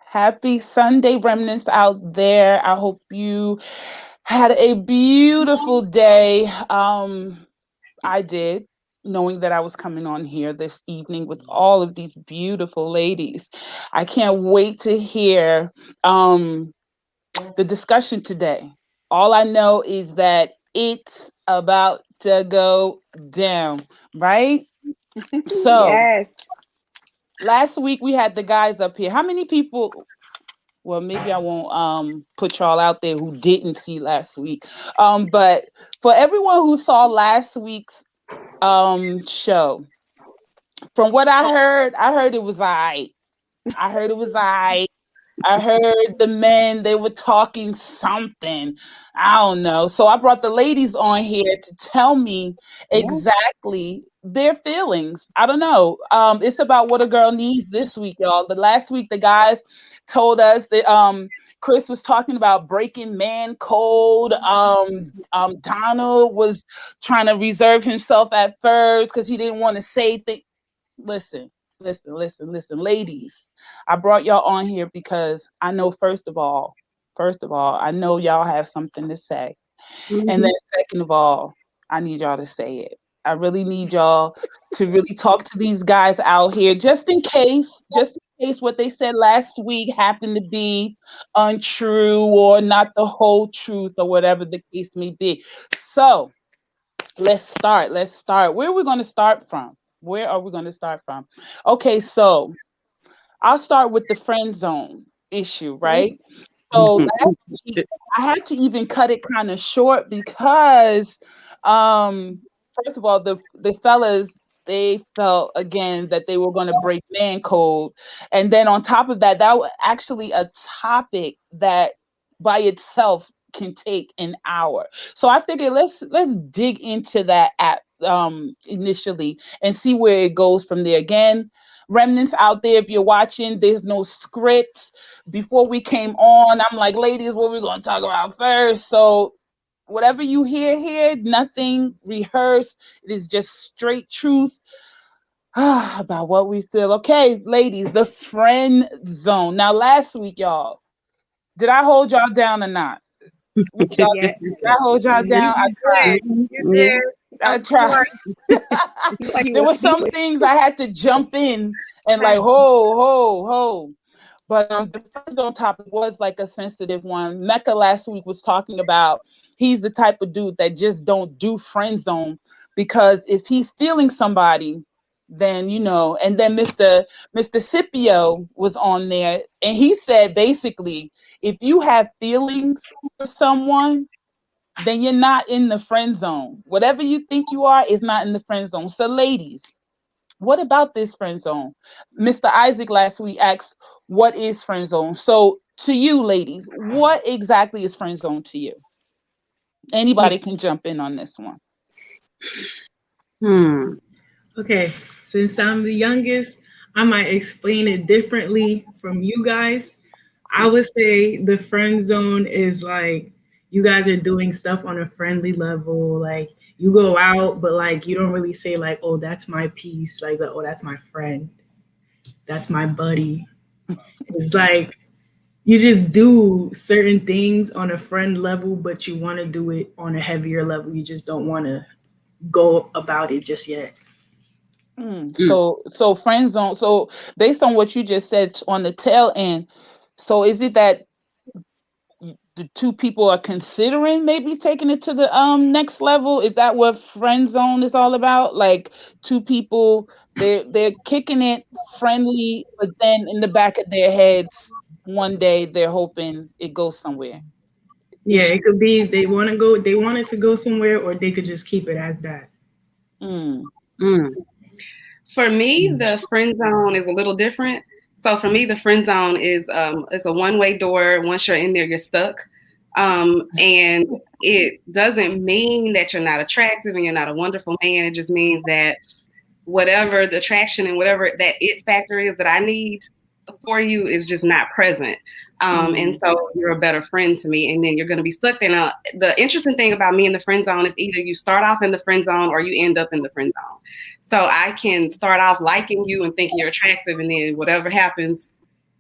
Happy Sunday, remnants out there. I hope you had a beautiful day. I did, knowing that I was coming on here this evening with all of these beautiful ladies. I can't wait to hear the discussion today. All I know is that it's about to go down, right? So, Yes. last week we had the guys up here. How many people? Well, maybe I won't put y'all out there who didn't see last week. But for everyone who saw last week's show, from what I heard it was I heard it was I heard the men, they were talking something. I don't know. So I brought the ladies on here to tell me Yeah. exactly their feelings. I don't know. It's about what a girl needs this week, y'all. The last week the guys told us that Chris was talking about breaking man code. Donald was trying to reserve himself at first because he didn't want to say things. Listen, listen, ladies. I brought y'all on here because I know first of all, I know y'all have something to say. And then Mhm. second of all, I need y'all to say it. I really need y'all to really talk to these guys out here just in case what they said last week happened to be untrue or not the whole truth or whatever the case may be. So, let's start. Let's start. Where are we going to start from? Where are we going to start from? Okay, so I'll start with the friend zone issue, right? So last week I had to even cut it kind of short because um first of all the fellas they felt again that they were going to break man code, and then on top of that that was actually a topic that by itself can take an hour. So I figured let's dig into that at initially and see where it goes from there. Again, remnants out there, if you're watching, there's no script. Before we came on, I'm like, ladies, what we gonna talk about first? So whatever you hear here, nothing rehearsed. It is just straight truth about what we feel. Okay, ladies, the friend zone. Now, last week, y'all, did I hold y'all down or not? What y'all, Yeah. did I hold y'all Mhm. down? I You tried. did. Mhm. You Yeah. did. I Of tried. course. You like you There were were some speechless. things I had to jump in and like, Right. ho. But the friend zone topic was like a sensitive one. Mecca last week was talking about he's the type of dude that just don't do friend zone because if he's feeling somebody, then you know. And then Mr. Scipio was on there, and he said basically, if you have feelings for someone, then you're not in the friend zone. Whatever you think you are is not in the friend zone. So, ladies, what about this friend zone? Mr. Isaac last week asked, what is friend zone? So, to you, ladies, what exactly is friend zone to you? Anybody can jump in on this one. Hmm. Okay, since I'm the youngest, I might explain it differently from you guys. I would say the friend zone is like you guys are doing stuff on a friendly level. Like you go out, but like you don't really say like, "Oh, that's my piece." Like, "Oh, that's my friend. That's my buddy." It's like you just do certain things on a friend level, but you want to do it on a heavier level. You just don't want to go about it just yet. Mm. So friend zone. So based on what you just said on the tail end, so is it that the two people are considering maybe taking it to the next level? Is that what friend zone is all about? Like two people, they're kicking it friendly, but then in the back of their heads one day they're hoping it goes somewhere. Yeah, Is it could be they want it to go somewhere, or they could just keep it as that. mm, Mm. For me, the friend zone is a little different. So for me, the friend zone is it's a one way door. Once you're in there, you're stuck. And it doesn't mean that you're not attractive and you're not a wonderful man. It just means that whatever the attraction and whatever that it factor is that I need for you is just not present. And mm, so you're a better friend to me, and then you're going to be stuck there. Now, the interesting thing about me in the friend zone is either you start off in the friend zone or you end up in the friend zone. So I can start off liking you and thinking you're attractive, and then whatever happens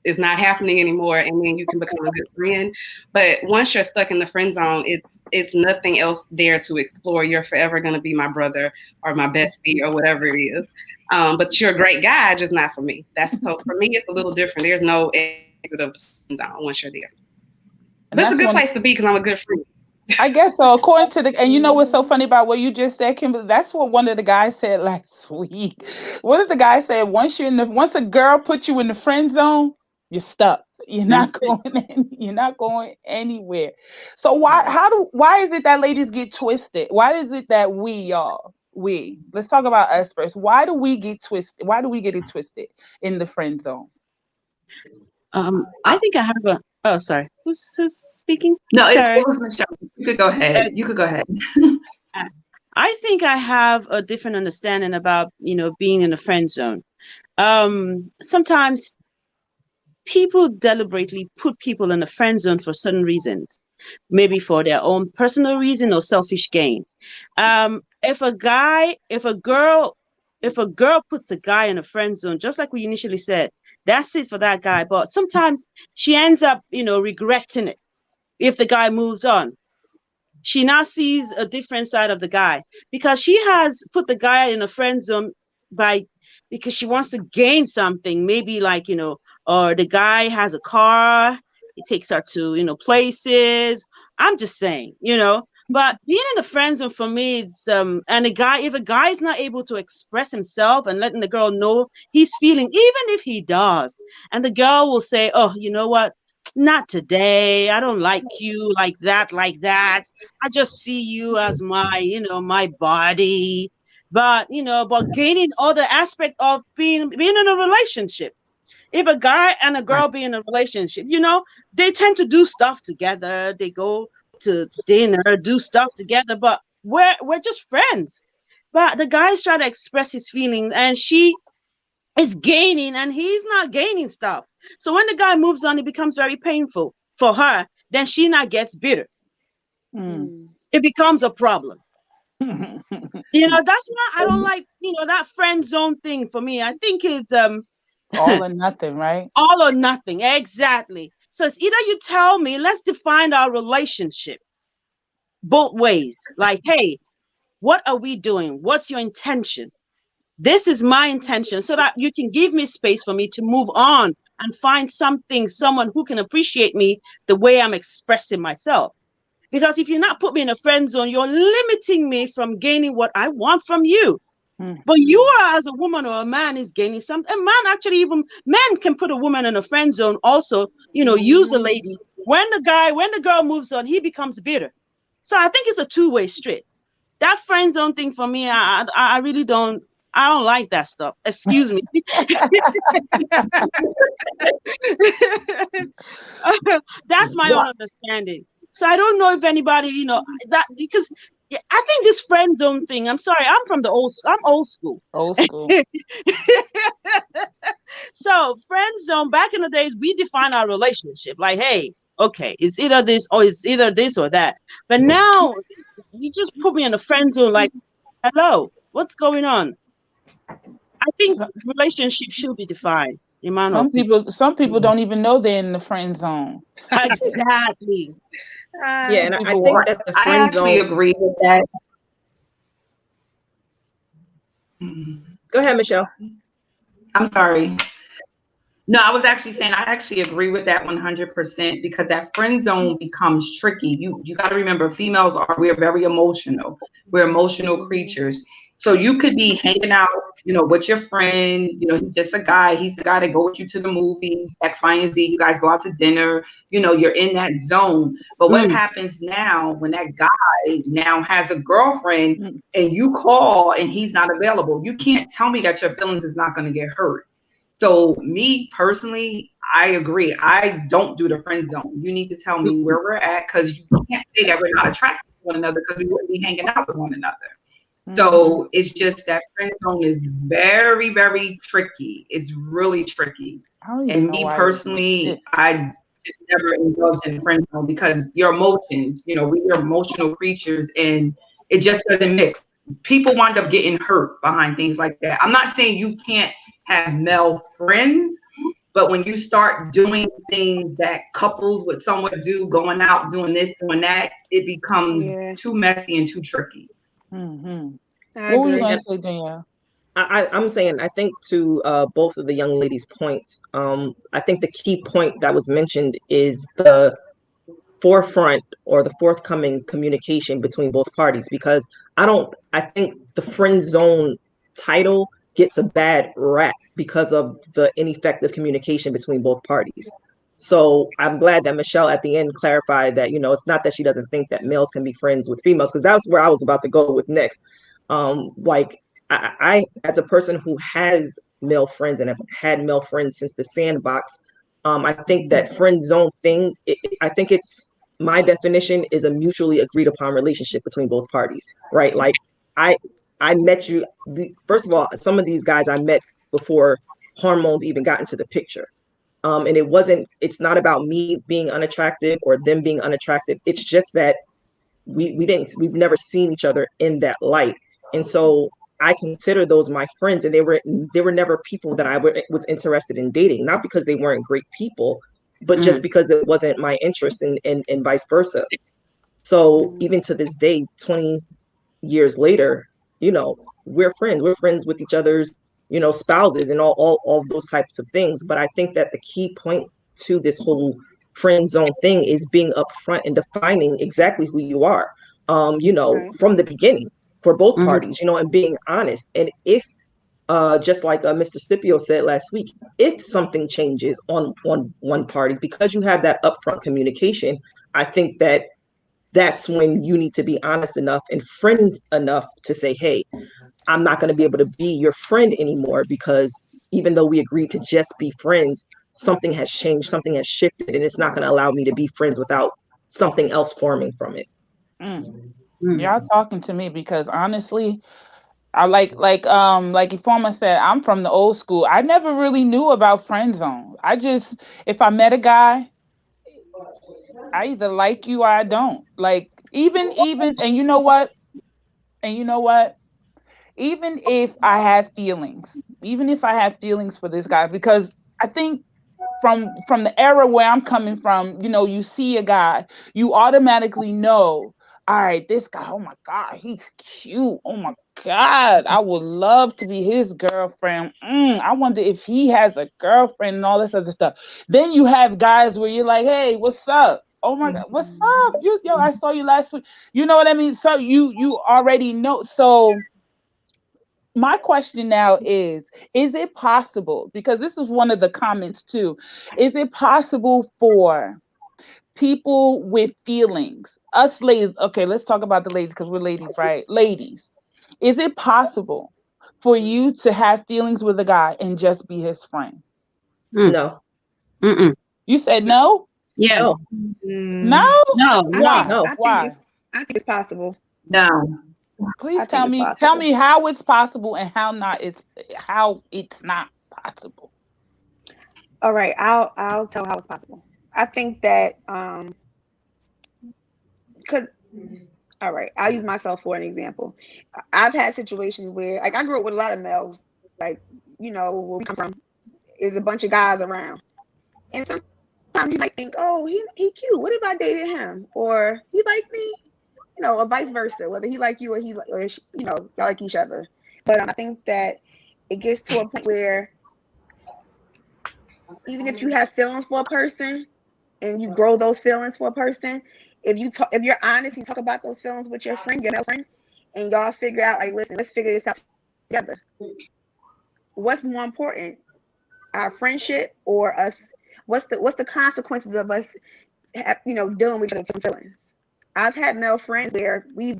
is not happening anymore, and then you can become a good friend. But once you're stuck in the friend zone, it's nothing else there to explore. You're forever going to be my brother or my bestie or whatever it is. But you're a great guy, just not for me. That's so for me, it's a little different. There's no exit of the friend zone once you're there. And But it's a that's good one. place to be because I'm a good friend. I guess so. According to the, and you know what's so funny about what you just said, Kimberly? That's what one of the guys said last week. One of the guys said, once a girl puts you in the friend zone, you're stuck. You're not going you're not going anywhere. So why is it that ladies get twisted? Why is it that let's talk about us first. Why do we get twisted? Why do we get it twisted in the friend zone? I think I have a. Oh, sorry. Who's speaking? No, Sorry. it was Michelle. You could go ahead. You could go ahead. I think I have a different understanding about being in a friend zone. Sometimes people deliberately put people in a friend zone for certain reasons, maybe for their own personal reason or selfish gain. If a girl puts a guy in a friend zone, just like we initially said, that's it for that guy. But sometimes she ends up, regretting it if the guy moves on. She now sees a different side of the guy because she has put the guy in a friend zone because she wants to gain something, maybe like, or the guy has a car, he takes her to, places. I'm just saying, but being in a friend zone for me, it's and if a guy is not able to express himself and letting the girl know he's feeling, even if he does, and the girl will say, oh, you know what? Not today. I don't like you like that, like that. I just see you as my body. But gaining other aspect of being in a relationship. If a guy and a girl be in a relationship, they tend to do stuff together. They go to dinner, do stuff together, but we're just friends. But the guy's trying to express his feelings and she is gaining and he's not gaining stuff. So when the guy moves on, it becomes very painful for her. Then she not gets bitter. It becomes a problem. That's why I don't like, that friend zone thing for me. I think it's all or nothing, right? All or nothing. Exactly. So it's either you tell me, let's define our relationship both ways. Like, hey, what are we doing? What's your intention? This is my intention, so that you can give me space for me to move on and find someone who can appreciate me the way I'm expressing myself. Because if you're not put me in a friend zone, you're limiting me from gaining what I want from you. But you are, as a woman or a man, is gaining something. A man actually, even men can put a woman in a friend zone. Also, use the lady. When the girl moves on, he becomes bitter. So I think it's a two-way street. That friend zone thing for me, I really don't. I don't like that stuff. Excuse me. That's my own understanding. So I don't know if anybody, that because I think this friend zone thing. I'm sorry, I'm old school. Old school. So friend zone, back in the days, we define our relationship like, hey, okay, it's either this or that. But now you just put me in a friend zone like, hello, what's going on? I think relationship should be defined. Some people don't even know they're in the friend zone. Exactly. Yeah, and I think that the friend I actually zone. agree with that. Go ahead, Michelle. I'm sorry. No, I was actually saying I actually agree with that 100% because that friend zone becomes tricky. You got to remember, we're very emotional. We're emotional creatures. So you could be hanging out, with your friend, he's just a guy. He's the guy that go with you to the movies, X, Y, and Z. You guys go out to dinner, you're in that zone. But what happens now when that guy now has a girlfriend and you call and he's not available? You can't tell me that your feelings is not going to get hurt. So me personally, I agree. I don't do the friend zone. You need to tell me where we're at because you can't say that we're not attracted to one another because we wouldn't be hanging out with one another. So it's just that friend zone is very, very tricky. It's really tricky. And me personally, I just never indulged in friend zone because your emotions, we are emotional creatures and it just doesn't mix. People wind up getting hurt behind things like that. I'm not saying you can't have male friends, But when you start doing things that couples would somewhat do, going out, doing this, doing that, it becomes too messy and too tricky. Mm-hmm. I What were you agree. gonna say, Danielle? I'm saying, I think to both of the young ladies' points, I think the key point that was mentioned is the forefront or the forthcoming communication between both parties, because I think the friend zone title gets a bad rap because of the ineffective communication between both parties. So I'm glad that Michelle at the end clarified that, it's not that she doesn't think that males can be friends with females, because that's where I was about to go with next. Like I, as a person who has male friends and have had male friends since the sandbox, I think that friend zone thing, I think it's, my definition is a mutually agreed upon relationship between both parties, right? Like I I met you, first of all, some of these guys I met before hormones even got into the picture. And it's not about me being unattractive or them being unattractive. It's just that we've never seen each other in that light. And so I consider those my friends, and they were never people that was interested in dating, not because they weren't great people, but just because it wasn't my interest, and vice versa. So even to this day, 20 years later, we're friends. We're friends with each other's, spouses and all those types of things. But I think that the key point to this whole friend zone thing is being upfront and defining exactly who you are, from the beginning for both parties, and being honest. And if, just like Mr. Scipio said last week, if something changes on one party, because you have that upfront communication, I think that that's when you need to be honest enough and friend enough to say, hey, I'm not going to be able to be your friend anymore, because even though we agreed to just be friends, something has changed, something has shifted, and it's not going to allow me to be friends without something else forming from it. Y'all talking to me, because honestly, I like Ifoma said, I'm from the old school. I never really knew about friend zone. I just, if I met a guy, I either like you or I don't. Like, even and you know what? And you know what? Even if I have feelings, even if I have feelings for this guy, because I think from the era where I'm coming from, you see a guy, you automatically know, all right, this guy, oh my God, he's cute. Oh my God, I would love to be his girlfriend. I wonder if he has a girlfriend and all this other stuff. Then you have guys where you're like, hey, what's up? Oh my God, what's up? I saw you last week. You know what I mean? So you already know. So my question now is it possible, because this is one of the comments too, is it possible for people with feelings, us ladies, okay, let's talk about the ladies because we're ladies, right? Ladies, is it possible for you to have feelings with a guy and just be his friend? No. You said no? Yeah. No. No? No. Why? No. Why? I think it's possible. No. Please I think tell it's me possible. how it's possible and how it's not possible. All right, I'll tell how it's possible. I think that because all right, I'll use myself for an example. I've had situations where, like, I grew up with a lot of males, like, where we come from is a bunch of guys around, and sometimes you might think, oh, he cute. What if I dated him, or he like me, or vice versa, whether he like you or y'all like each other. But I think that it gets to a point where even if you have feelings for a person and you grow those feelings for a person, if you're honest, you talk about those feelings with your friend, your male friend, and y'all figure out, like, listen, let's figure this out together. What's more important, our friendship or us? What's the consequences of us, dealing with each other's feelings? I've had male friends where we've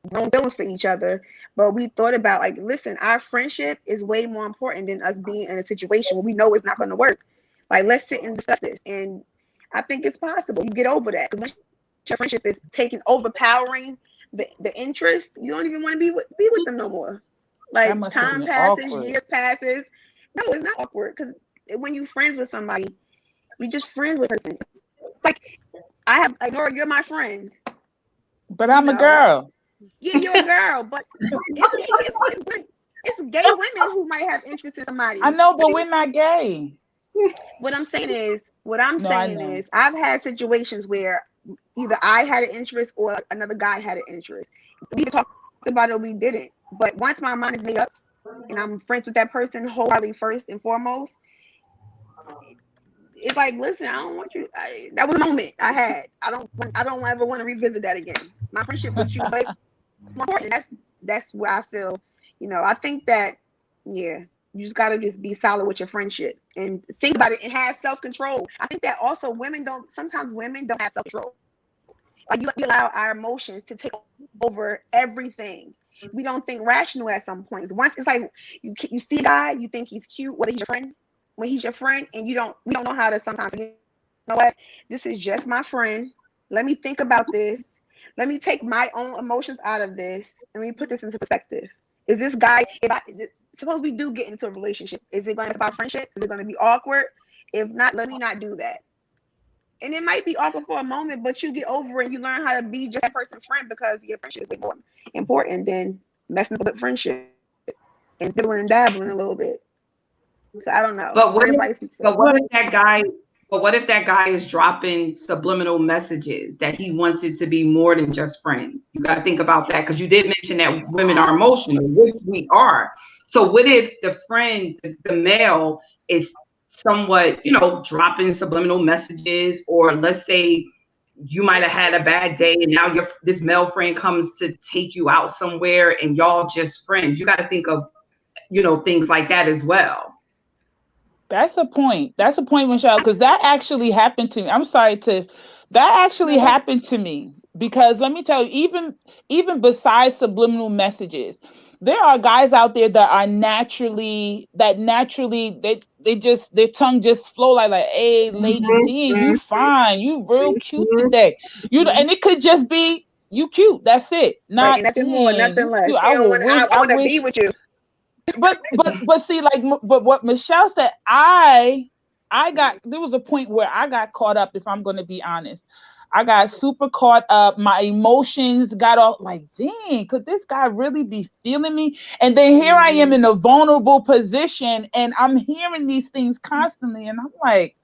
grown feelings for each other, but we thought about, like, listen, our friendship is way more important than us being in a situation where we know it's not going to work. Like, let's sit and discuss this. And I think it's possible you get over that, because once your friendship is overpowering the interest, you don't even want to be with them no more. That Like, must have time been passes, awkward. years passes. No, it's not awkward, because when you're friends with somebody, we just friends with a person. Like, Nora, you're my friend. But I'm a girl. Yeah, you're a girl, but it's gay women who might have interest in somebody. I know, but we're not gay. what I'm No, I saying know. is, I've had situations where either I had an interest or another guy had an interest. We talked about it or we didn't. But once my mind is made up and I'm friends with that person wholeheartedly first and foremost, it's like, listen, I don't want you. That was a moment I had. I don't ever want to revisit that again. My friendship with you is way more important. That's where I feel. I think that, yeah, you just gotta just be solid with your friendship and think about it and have self control. I think that also sometimes women don't have self control. Like, we allow our emotions to take over everything. We don't think rational at some points. Once it's like you see a guy, you think he's cute, whether he's your friend, when he's your friend, and we don't know how to sometimes. You know what? This is just my friend. Let me think about this. Let me take my own emotions out of this and let me put this into perspective. Is this guy? Suppose we do get into a relationship, is it going to be about friendship? Is it going to be awkward? If not, let me not do that. And it might be awkward for a moment, but you get over it and you learn how to be just that person's friend, because your friendship is way more important than messing up with friendship and dibbling and dabbling a little bit. So I don't know. But what if, Everybody speaks for but what if themselves. that guy, but what if that guy is dropping subliminal messages that he wants it to be more than just friends? You got to think about that, because you did mention that women are emotional, which we are. So what if the friend, the male, is somewhat, dropping subliminal messages, or let's say you might have had a bad day and now this male friend comes to take you out somewhere and y'all just friends. You got to think of, things like that as well. That's a point. That's a point, Michelle, because that actually happened to me. I'm sorry, Tiff. That actually happened to me because let me tell you, even besides subliminal messages, there are guys out there that are naturally they just their tongue just flow like, hey, Lady D, you fine, you real cute today. And it could just be you cute. That's it. Right. Not And nothing more, damn, nothing you less. cute. He don't want I I want to be wish with you. but see, like, but what Michelle said, I got, there was a point where I got caught up. If I'm going to be honest, I got super caught up. My emotions got all like, dang, could this guy really be feeling me? And then here I am in a vulnerable position, and I'm hearing these things constantly, and I'm like,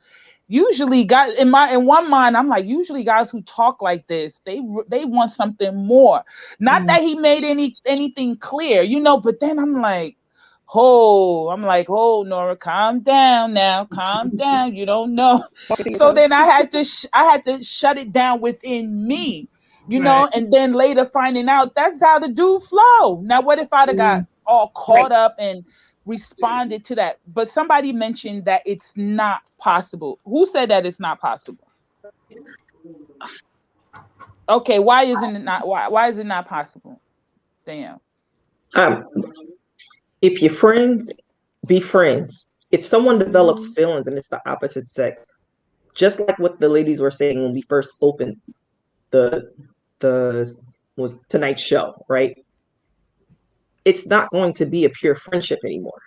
usually guys in one mind, I'm like, usually guys who talk like this, they want something more. Not that he made anything clear, but then I'm like, oh, Nora, calm down now, calm down, you don't know. So then I had to shut it down within me, Right. and then later finding out that's how the dude flow. Now what if I'd have got all caught up and responded to that? But somebody mentioned that it's not possible. Who said that it's not possible? Okay, why isn't it not? Why is it not possible? Damn. Um, if you're friends, be friends. If someone develops feelings and it's the opposite sex, just like what the ladies were saying when we first opened the the was tonight's show, right? It's not going to be a pure friendship anymore.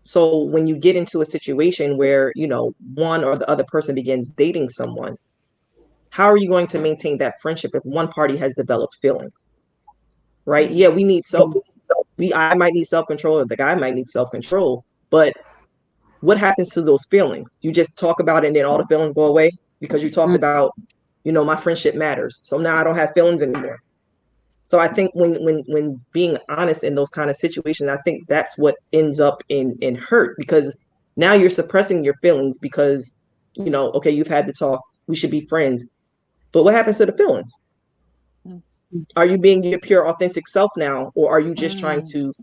So when you get into a situation where, one or the other person begins dating someone, how are you going to maintain that friendship if one party has developed feelings? Right? Yeah, we need I might need self-control, or the guy might need self-control, but what happens to those feelings? You just talk about it and then all the feelings go away because you talked about, my friendship matters. So now I don't have feelings anymore. So I think when being honest in those kind of situations, I think that's what ends up in hurt, because now you're suppressing your feelings because, okay, you've had the talk, we should be friends. But what happens to the feelings? Are you being your pure authentic self now, or are you just trying to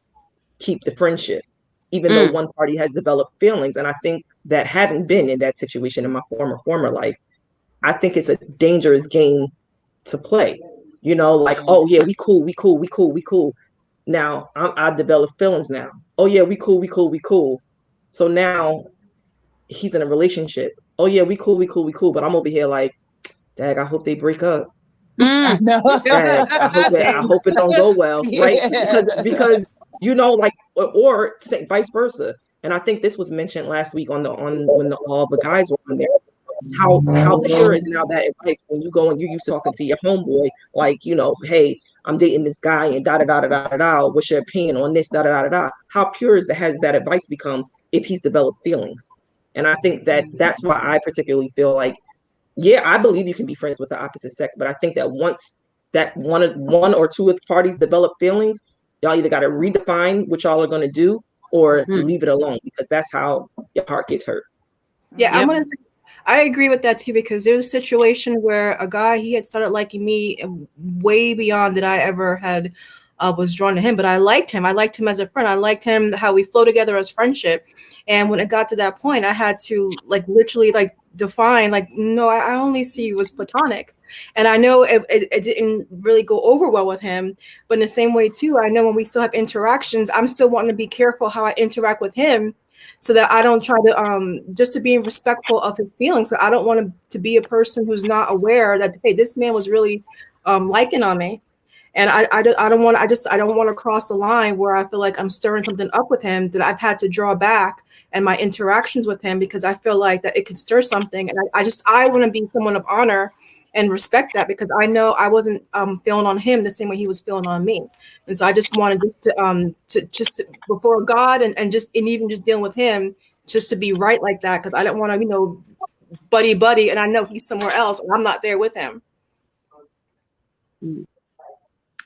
keep the friendship, even though one party has developed feelings? And I think that, having been in that situation in my former life, I think it's a dangerous game to play. Like, oh yeah, we cool. Now I develop feelings now. Oh yeah, we cool. So now he's in a relationship. Oh yeah, we cool. But I'm over here like, dag, I hope they break up. I know. Dag, I hope it don't go well, right? Because like, or say vice versa. And I think this was mentioned last week on when all the guys were on there. How pure is now that advice when you go and you're used to talking to your homeboy, like, hey, I'm dating this guy and da da da da da da. What's your opinion on this? Da da da da da. How pure has that advice become if he's developed feelings? And I think that that's why I particularly feel like, yeah, I believe you can be friends with the opposite sex, but I think that once that one or two of the parties develop feelings, y'all either got to redefine what y'all are going to do or leave it alone, because that's how your heart gets hurt. Yeah, I'm gonna say I agree with that too, because there's a situation where a guy, he had started liking me way beyond that I ever had was drawn to him, but I liked him. I liked him as a friend. I liked him how we flow together as friendship. And when it got to that point, I had to like literally like define like, no, I only see you as platonic. And I know it didn't really go over well with him, but in the same way too, I know when we still have interactions, I'm still wanting to be careful how I interact with him, so that I don't try to just to be respectful of his feelings. So I don't want to be a person who's not aware that, hey, this man was really liking on me. And I don't want to cross the line where I feel like I'm stirring something up with him that I've had to draw back and my interactions with him, because I feel like that it could stir something. And I want to be someone of honor and respect that, because I know I wasn't feeling on him the same way he was feeling on me. And so I just wanted just to before God and even just dealing with him, just to be right like that, because I don't want to, buddy, and I know he's somewhere else and I'm not there with him.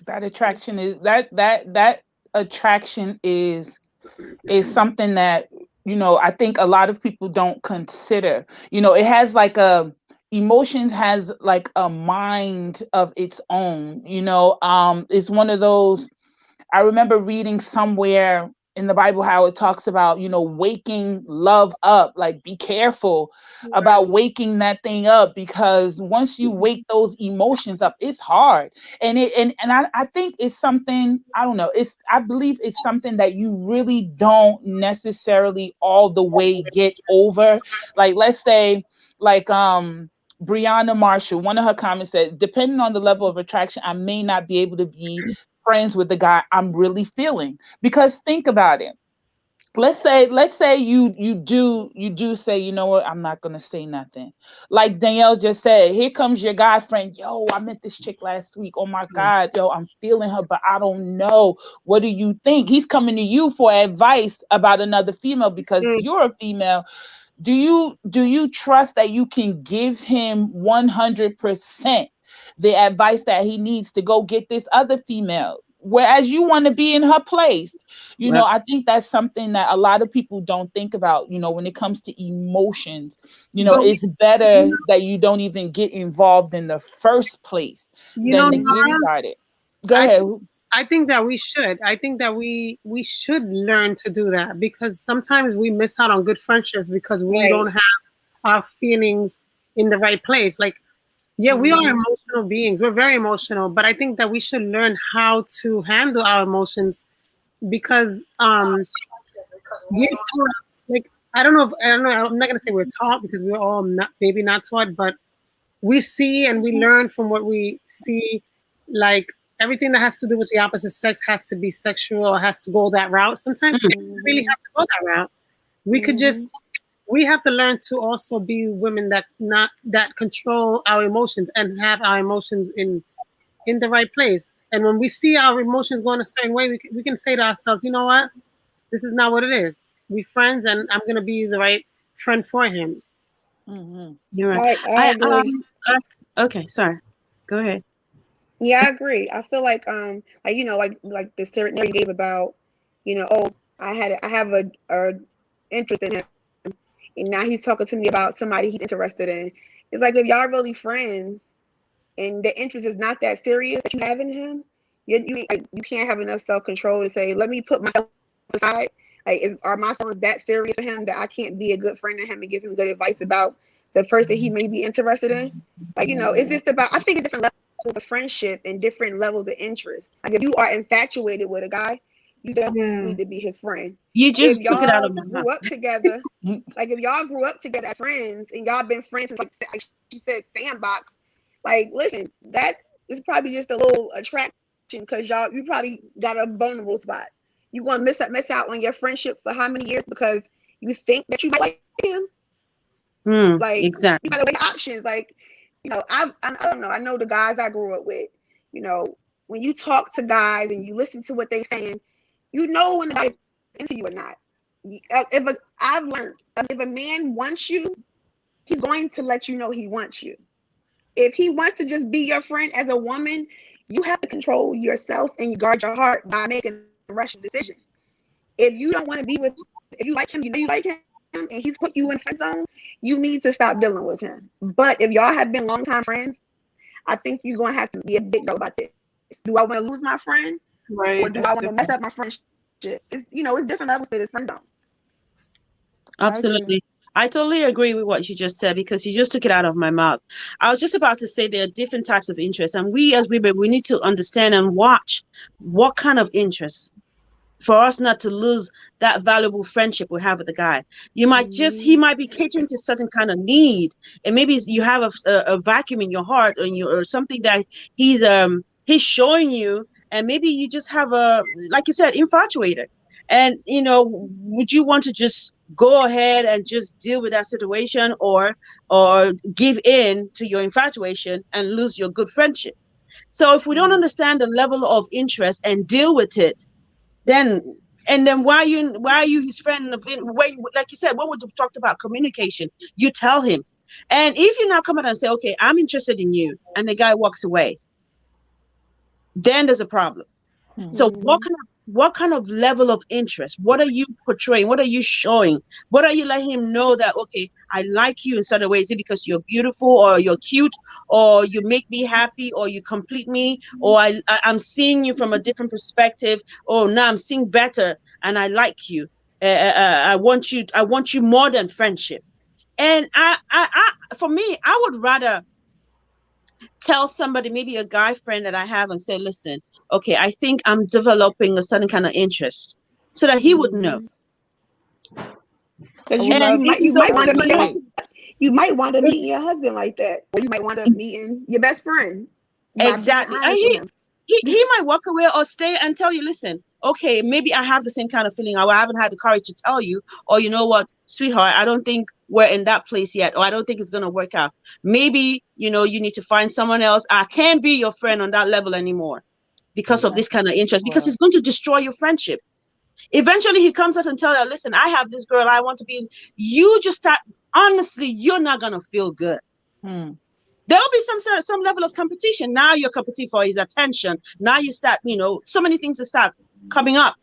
That attraction is that attraction is something that, I think a lot of people don't consider. It has like emotions has like a mind of its own. It's one of those. I remember reading somewhere in the Bible how it talks about, waking love up. Like, be careful about waking that thing up, because once you wake those emotions up, it's hard. And I think it's something, I don't know, I believe it's something that you really don't necessarily all the way get over. Like, let's say, like Brianna Marshall, one of her comments said, depending on the level of attraction, I may not be able to be friends with the guy I'm really feeling. Because think about it. Let's say you do say, you know what, I'm not gonna say nothing. Like Danielle just said, here comes your guy friend. Yo, I met this chick last week. Oh my God, yo, I'm feeling her, but I don't know. What do you think? He's coming to you for advice about another female because you're a female. Do you trust that you can give him 100% the advice that he needs to go get this other female, whereas you want to be in her place? I think that's something that a lot of people don't think about, when it comes to emotions. It's better that you don't even get involved in the first place than to get started. Go ahead. I think that we should. I think that we should learn to do that, because sometimes we miss out on good friendships because we don't have our feelings in the right place. Like, yeah, we are emotional beings. We're very emotional, but I think that we should learn how to handle our emotions, because we're taught, like, I don't know. I'm not gonna say we're taught, because we're all maybe not taught, but we see and we learn from what we see. Like, everything that has to do with the opposite sex has to be sexual or has to go that route. Sometimes we don't really have to go that route. We could just, we have to learn to also be women that control our emotions and have our emotions in the right place. And when we see our emotions going a certain way, we can say to ourselves, you know what? This is not what it is. We're friends, and I'm going to be the right friend for him. You're right. I agree. Okay, sorry. Go ahead. Yeah, I agree. I feel like like the scenario you gave about, oh, I have a interest in him, and now he's talking to me about somebody he's interested in. It's like, if y'all really friends and the interest is not that serious that you have in him, you can't have enough self-control to say, let me put myself aside. Like, are my feelings that serious for him that I can't be a good friend to him and give him good advice about the person he may be interested in? Like, it's just about, I think it's different levels of friendship and different levels of interest. Like, if you are infatuated with a guy, you don't need to be his friend. You just if took it out of y'all my mouth. grew up together, like if y'all grew up together as friends and y'all been friends since, like she said, sandbox, like, listen, that is probably just a little attraction, because you probably got a vulnerable spot. You want to miss out on your friendship for how many years because you think that you might like him? Like, exactly. You gotta weigh options. Like, I don't know. I know the guys I grew up with. When you talk to guys and you listen to what they saying, when the guy is into you or not. I've learned If a man wants you, he's going to let you know he wants you. If he wants to just be your friend as a woman, you have to control yourself and you guard your heart by making a rational decision. If you don't want to be with, if you like him, you know you like him, and he's put you in friend zone, you need to stop dealing with him. But if y'all have been longtime friends, I think you're gonna have to be a big girl about this. Do I want to lose my friend, Right. or do I want to mess up my friendship? It's it's different levels to this friend zone. Absolutely. I totally agree with what you just said because you just took it out of my mouth. I was just about to say there are different types of interests, and we as women, we need to understand and watch what kind of interests for us not to lose that valuable friendship we have with the guy. You might he might be catering to certain kind of need, and maybe you have a vacuum in your heart or something that he's showing you, and maybe you just have like you said, infatuated. And would you want to just go ahead and just deal with that situation, or give in to your infatuation and lose your good friendship? So if we don't understand the level of interest and deal with it, then why are you his friend? When, like you said, when we talked about communication, you tell him. And if you now come out and say, okay, I'm interested in you, and the guy walks away, then there's a problem. So what kind of level of interest? What are you portraying? What are you showing? What are you letting him know that, okay, I like you in certain ways? Is it because you're beautiful, or you're cute, or you make me happy, or you complete me, or I'm seeing you from a different perspective? Oh, now I'm seeing better, and I like you. I want you. I want you more than friendship. And for me, I would rather tell somebody, maybe a guy friend that I have, and say, listen, okay, I think I'm developing a certain kind of interest, so that he would know. Because And you might want to meet you might want to It- meet your husband like that, or you might want to meet your best friend. exactly. And he might walk away or stay and tell you, listen, okay, maybe I have the same kind of feeling. I haven't had the courage to tell you, or you know what, sweetheart, I don't think we're in that place yet, or I don't think it's going to work out. Maybe, you need to find someone else. I can't be your friend on that level anymore because of this kind of interest, because it's going to destroy your friendship. Eventually he comes out and tells her, listen, I have this girl I want to be. You just start, honestly, you're not going to feel good. There'll be some level of competition. Now you're competing for his attention. Now you start, so many things that start coming up.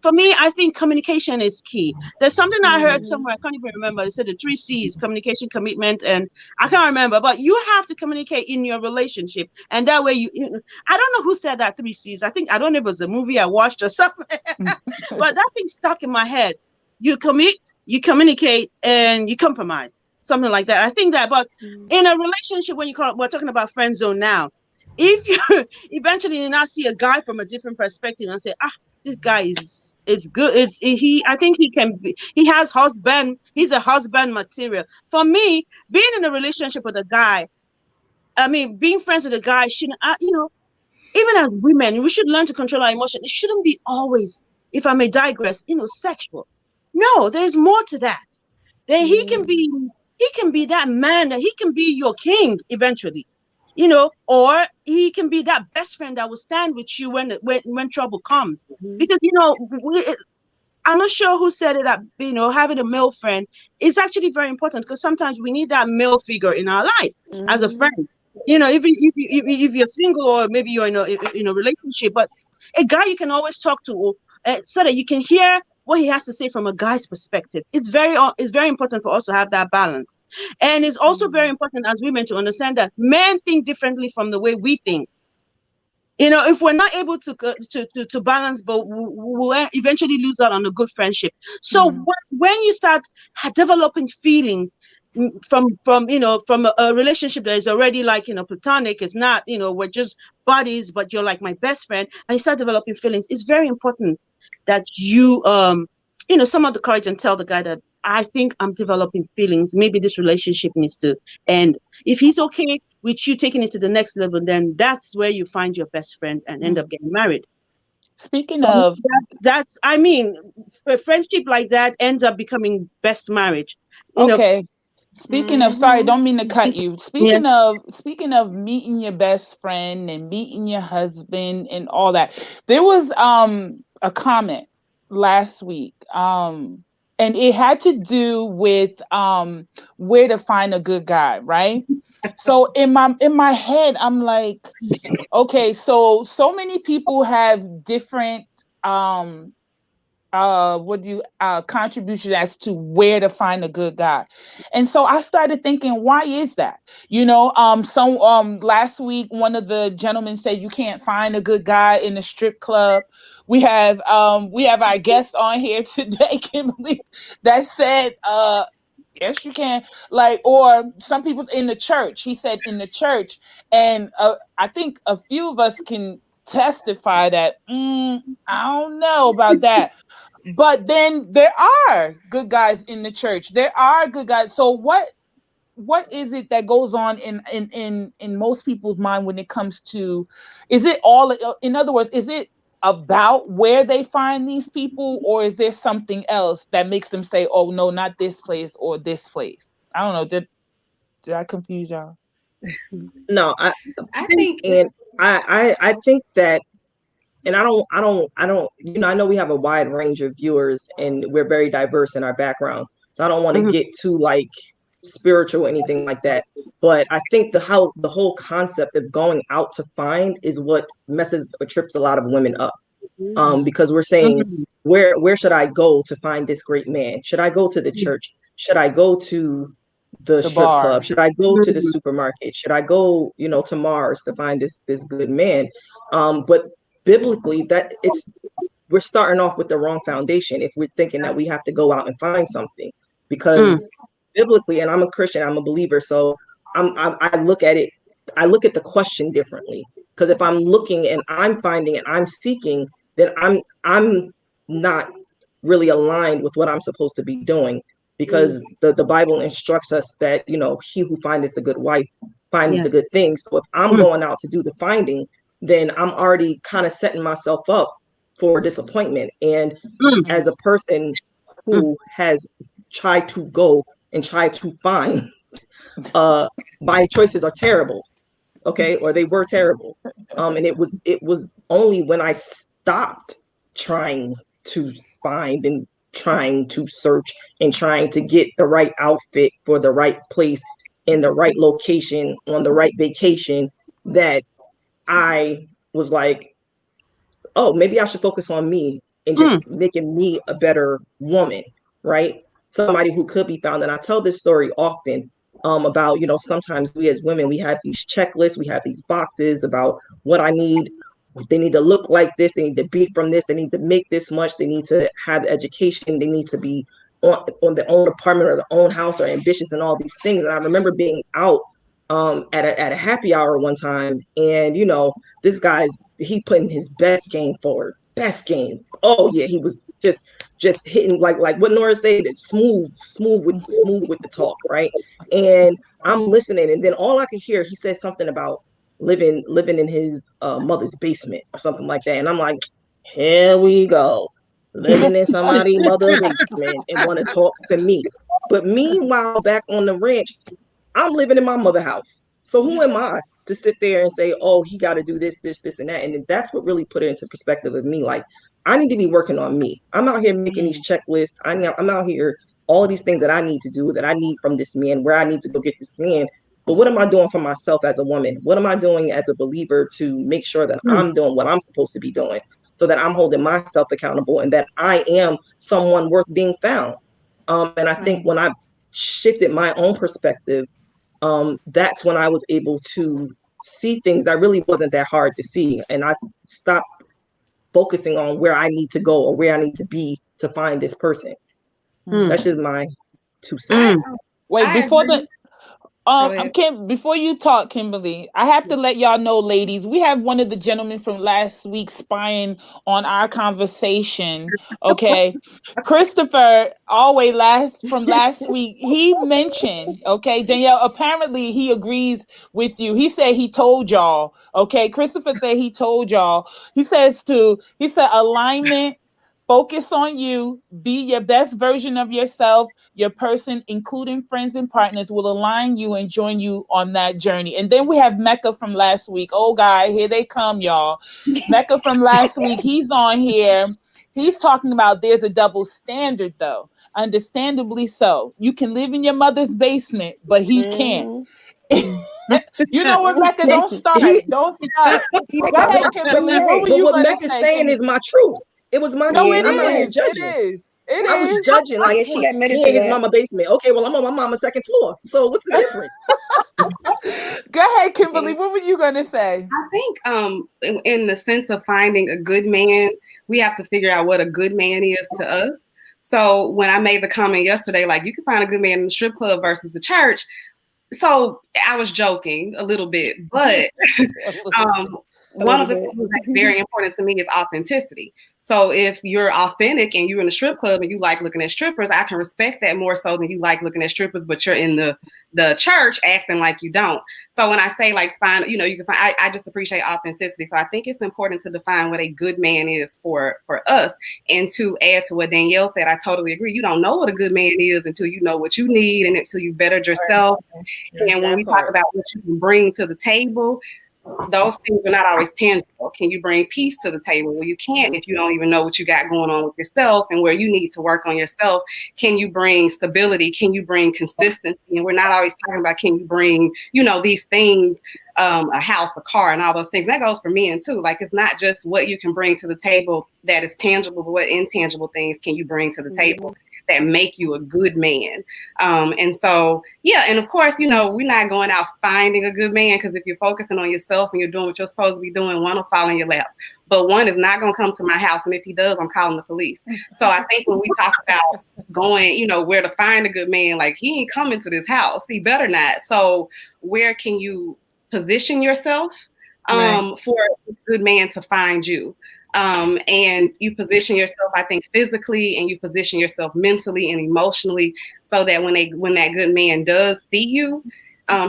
For me, I think communication is key. There's something I heard somewhere, I can't even remember. They said the 3 C's: communication, commitment, and I can't remember, but you have to communicate in your relationship. And that way I don't know who said that 3 C's. I don't know if it was a movie I watched or something, but that thing stuck in my head. You commit, you communicate, and you compromise. Something like that. I think that, but in a relationship, we're talking about friend zone now. If you eventually you now see a guy from a different perspective and say, this guy is good. I think he has husband. He's a husband material. For me, being in a relationship with a guy, I mean, being friends with a guy shouldn't, even as women, we should learn to control our emotions. It shouldn't be always, if I may digress, sexual. No, there's more to that. He can be that man, that he can be your king eventually, or he can be that best friend that will stand with you when trouble comes. Because I'm not sure who said it, that having a male friend is actually very important, because sometimes we need that male figure in our life as a friend. If you're single, or maybe you're in a relationship, but a guy you can always talk to, so that you can hear what he has to say from a guy's perspective. It's very important for us to have that balance. And it's also very important as women to understand that men think differently from the way we think. If we're not able to balance, but we'll eventually lose out on a good friendship. So when you start developing feelings from a relationship that is already like platonic, it's not we're just buddies, but you're like my best friend, and you start developing feelings, it's very important that you some of the courage and tell the guy that I think I'm developing feelings. Maybe this relationship needs to end. If he's okay with you taking it to the next level, then that's where you find your best friend and end up getting married. Speaking of a friendship like that ends up becoming best marriage. Okay. Speaking of, sorry, don't mean to cut you. Yeah. Speaking of meeting your best friend and meeting your husband and all that, there was a comment last week. and it had to do with where to find a good guy, right? So in my head, I'm like, okay, so many people have different what do you contribution as to where to find a good guy. And so I started thinking, why is that? Some last week one of the gentlemen said you can't find a good guy in the strip club. We have our guest on here today, Kimberly, that said yes, you can. Like, or some people in the church. He said in the church, and I think a few of us can testify that. I don't know about that, but then there are good guys in the church. There are good guys. So what is it that goes on in most people's mind when it comes to, is it all, in other words, is it about where they find these people, or is there something else that makes them say, oh no, not this place or this place? I don't know. Did I confuse y'all? No, I think and I think that, and I know we have a wide range of viewers and we're very diverse in our backgrounds. So I don't want to get too like spiritual or anything like that. But I think the whole concept of going out to find is what messes or trips a lot of women up. Because we're saying, where should I go to find this great man? Should I go to the church? Should I go to the The strip club? bar. Should I go to the supermarket? Should I go, to Mars to find this good man? But biblically, that it's we're starting off with the wrong foundation if we're thinking that we have to go out and find something. Because biblically, and I'm a Christian, I'm a believer, so I look at it, I look at the question differently. Because if I'm looking and I'm finding and I'm seeking, then I'm not really aligned with what I'm supposed to be doing. Because the Bible instructs us that, he who findeth the good wife findeth the good thing. So if I'm going out to do the finding, then I'm already kind of setting myself up for disappointment. And as a person who has tried to go and try to find, my choices are terrible. Okay, or they were terrible. And it was only when I stopped trying to find and trying to search and trying to get the right outfit for the right place in the right location on the right vacation that I was like, oh, maybe I should focus on me and just making me a better woman, right? Somebody who could be found. And I tell this story often, about, sometimes we as women, we have these checklists, we have these boxes about what I need. They need to look like this, they need to be from this, they need to make this much, they need to have education, they need to be on their own apartment or their own house, or ambitious and all these things. And I remember being out at a happy hour one time, and this guy's, he put in his best game forward, best game. Oh yeah, he was just hitting like what Nora said, it's smooth with the talk, right? And I'm listening, and then all I could hear, he said something about living in his mother's basement or something like that, and I'm like, here we go, living in somebody's mother's basement and want to talk to me. But meanwhile, back on the ranch, I'm living in my mother house. So who am I to sit there and say, oh, he got to do this, and that? And that's what really put it into perspective of me. Like, I need to be working on me. I'm out here making these checklists. I'm out here, all of these things that I need to do, that I need from this man, where I need to go get this man. But what am I doing for myself as a woman? What am I doing as a believer to make sure that I'm doing what I'm supposed to be doing, so that I'm holding myself accountable and that I am someone worth being found? And I think when I shifted my own perspective, that's when I was able to see things that really wasn't that hard to see. And I stopped focusing on where I need to go or where I need to be to find this person. That's just my 2 cents. Wait, before agree. the before you talk, Kimberly, I have to let y'all know, ladies, we have one of the gentlemen from last week spying on our conversation. Okay, Christopher, always from last week, he mentioned. Okay, Danielle, apparently he agrees with you. He said he told y'all. Okay, Christopher said he told y'all. He said alignment. Focus on you. Be your best version of yourself. Your person, including friends and partners, will align you and join you on that journey. And then we have Mecca from last week. Oh, God, here they come, y'all. Mecca from last week, he's on here. He's talking about there's a double standard, though. Understandably so. You can live in your mother's basement, but he can't. You know what, Becca? Don't start. Don't start. Go ahead, Kimberly. What were But you what gonna Mec is say, saying Kimberly? is my truth. It was my No, truth. it I'm not here is. It judging. is. It I was is. judging like, she admitted he to in his that. mama basement. Okay, well, I'm on my mama's second floor. So what's the difference? Go ahead, Kimberly. What were you gonna say? I think in the sense of finding a good man, we have to figure out what a good man is to us. So when I made the comment yesterday, like you can find a good man in the strip club versus the church. So I was joking a little bit, but one of the things that's very important to me is authenticity. So if you're authentic and you're in a strip club and you like looking at strippers, I can respect that more so than you like looking at strippers, but you're in the church acting like you don't. So when I say like find, you can find, I just appreciate authenticity. So I think it's important to define what a good man is for us. And to add to what Danielle said, I totally agree. You don't know what a good man is until you know what you need and until you bettered yourself. And when we talk about what you can bring to the table, those things are not always tangible. Can you bring peace to the table? Well, you can't if you don't even know what you got going on with yourself and where you need to work on yourself. Can you bring stability? Can you bring consistency? And we're not always talking about can you bring, these things, a house, a car, and all those things. That goes for men too. Like it's not just what you can bring to the table that is tangible, but what intangible things can you bring to the table that make you a good man. And so, and of course, we're not going out finding a good man because if you're focusing on yourself and you're doing what you're supposed to be doing, one will fall in your lap. But one is not going to come to my house. And if he does, I'm calling the police. So I think when we talk about going, where to find a good man, like he ain't coming to this house. He better not. So where can you position yourself for a good man to find you? And you position yourself, I think, physically, and you position yourself mentally and emotionally, so that when that good man does see you,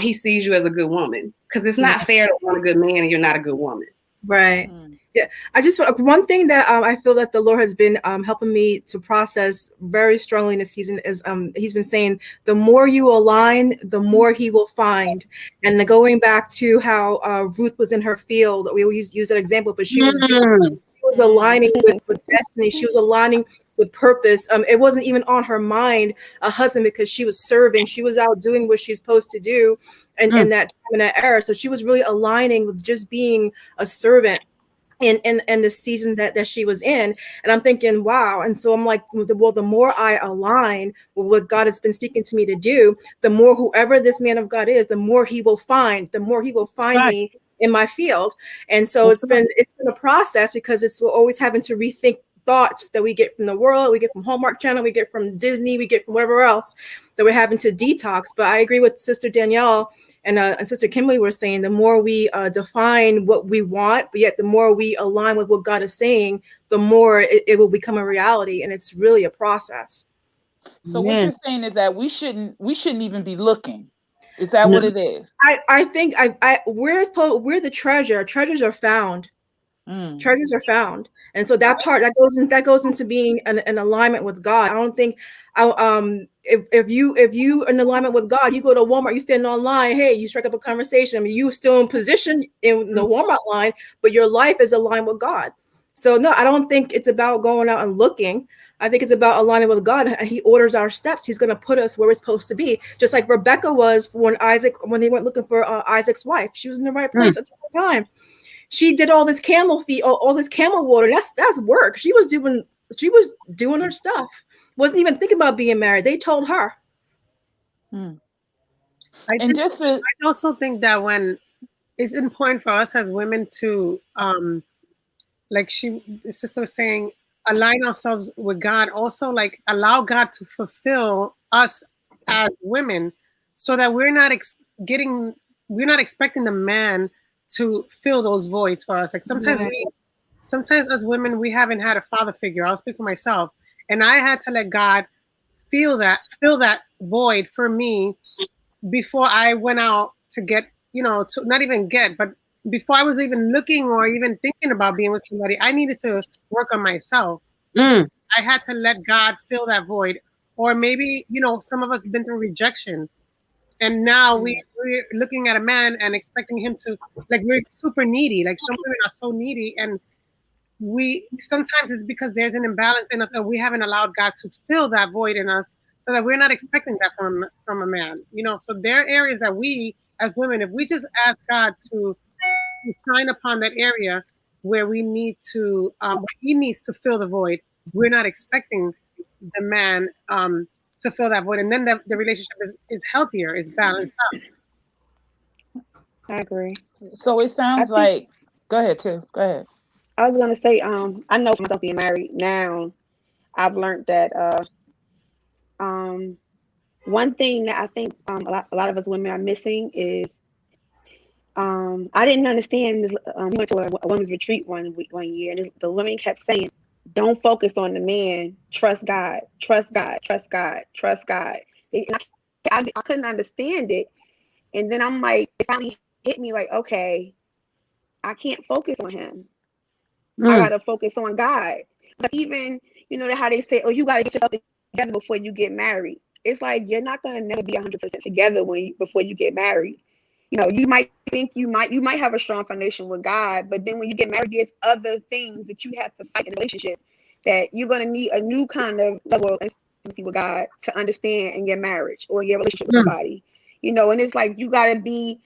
he sees you as a good woman. Because it's not fair to want a good man and you're not a good woman. Right. Yeah. I just one thing that I feel that the Lord has been helping me to process very strongly in this season is he's been saying the more you align, the more he will find. And going back to how Ruth was in her field, we always use that example, but she was aligning with destiny. She was aligning with purpose. It wasn't even on her mind a husband because she was serving. She was out doing what she's supposed to do in that time and that era. So she was really aligning with just being a servant in the season that she was in. And I'm thinking, wow. And so I'm like, well, the more I align with what God has been speaking to me to do, the more whoever this man of God is, the more he will find me in my field. And so it's been a process because we're always having to rethink thoughts that we get from the world, we get from Hallmark Channel, we get from Disney, we get from whatever else that we're having to detox. But I agree with Sister Danielle and Sister Kimberly were saying, the more we define what we want, but yet the more we align with what God is saying, the more it will become a reality. And it's really a process. So what you're saying is that we shouldn't even be looking. Is that what it is? I think where the treasures are found. Treasures are found. And so that part that goes into being an alignment with God. I don't think if you in alignment with God, you go to Walmart, you stand online, hey, you strike up a conversation. I mean, you still in position in the Walmart line, but your life is aligned with God. So no, I don't think it's about going out and looking. I think it's about aligning with God. He orders our steps. He's going to put us where we're supposed to be. Just like Rebecca was when they went looking for Isaac's wife. She was in the right place at the right time. She did all this camel feed, all this camel water. That's work. She was doing her stuff. Wasn't even thinking about being married. They told her. I also think that when it's important for us as women to, like the sister was saying, align ourselves with God. Also, like allow God to fulfill us as women, so that we're not expecting the man to fill those voids for us. Like sometimes as women, we haven't had a father figure. I'll speak for myself. And I had to let God fill that void for me before I went out to get, to not even get, but before I was even looking or even thinking about being with somebody, I needed to work on myself. I had to let God fill that void. Or maybe, some of us have been through rejection. And now we're looking at a man and expecting him to, like, we're super needy. Like some women are so needy, and we sometimes it's because there's an imbalance in us, and we haven't allowed God to fill that void in us, so that we're not expecting that from a man. So there are areas that we as women, if we just ask God to shine upon that area where we need to, where He needs to fill the void, we're not expecting the man to fill that void, and then the relationship is healthier, is balanced out. I agree. So it I sounds think like, go ahead, too. Go ahead. I was gonna say, I know for myself being married now, I've learned that um one thing that I think a lot of us women are missing is I didn't understand this. We went to a women's retreat one year, and the women kept saying, "Don't focus on the man. Trust God. Trust God. Trust God. Trust God." And I couldn't understand it, and then I'm like, it finally hit me like, okay, I can't focus on him. I gotta focus on God. But even how they say, "Oh, you gotta get yourself together before you get married." It's like you're not gonna never be 100% together before you get married. You might think you might have a strong foundation with God, but then when you get married, there's other things that you have to fight in a relationship that you're gonna need a new kind of level of intimacy with God to understand in your marriage or your relationship with somebody. And it's like you gotta be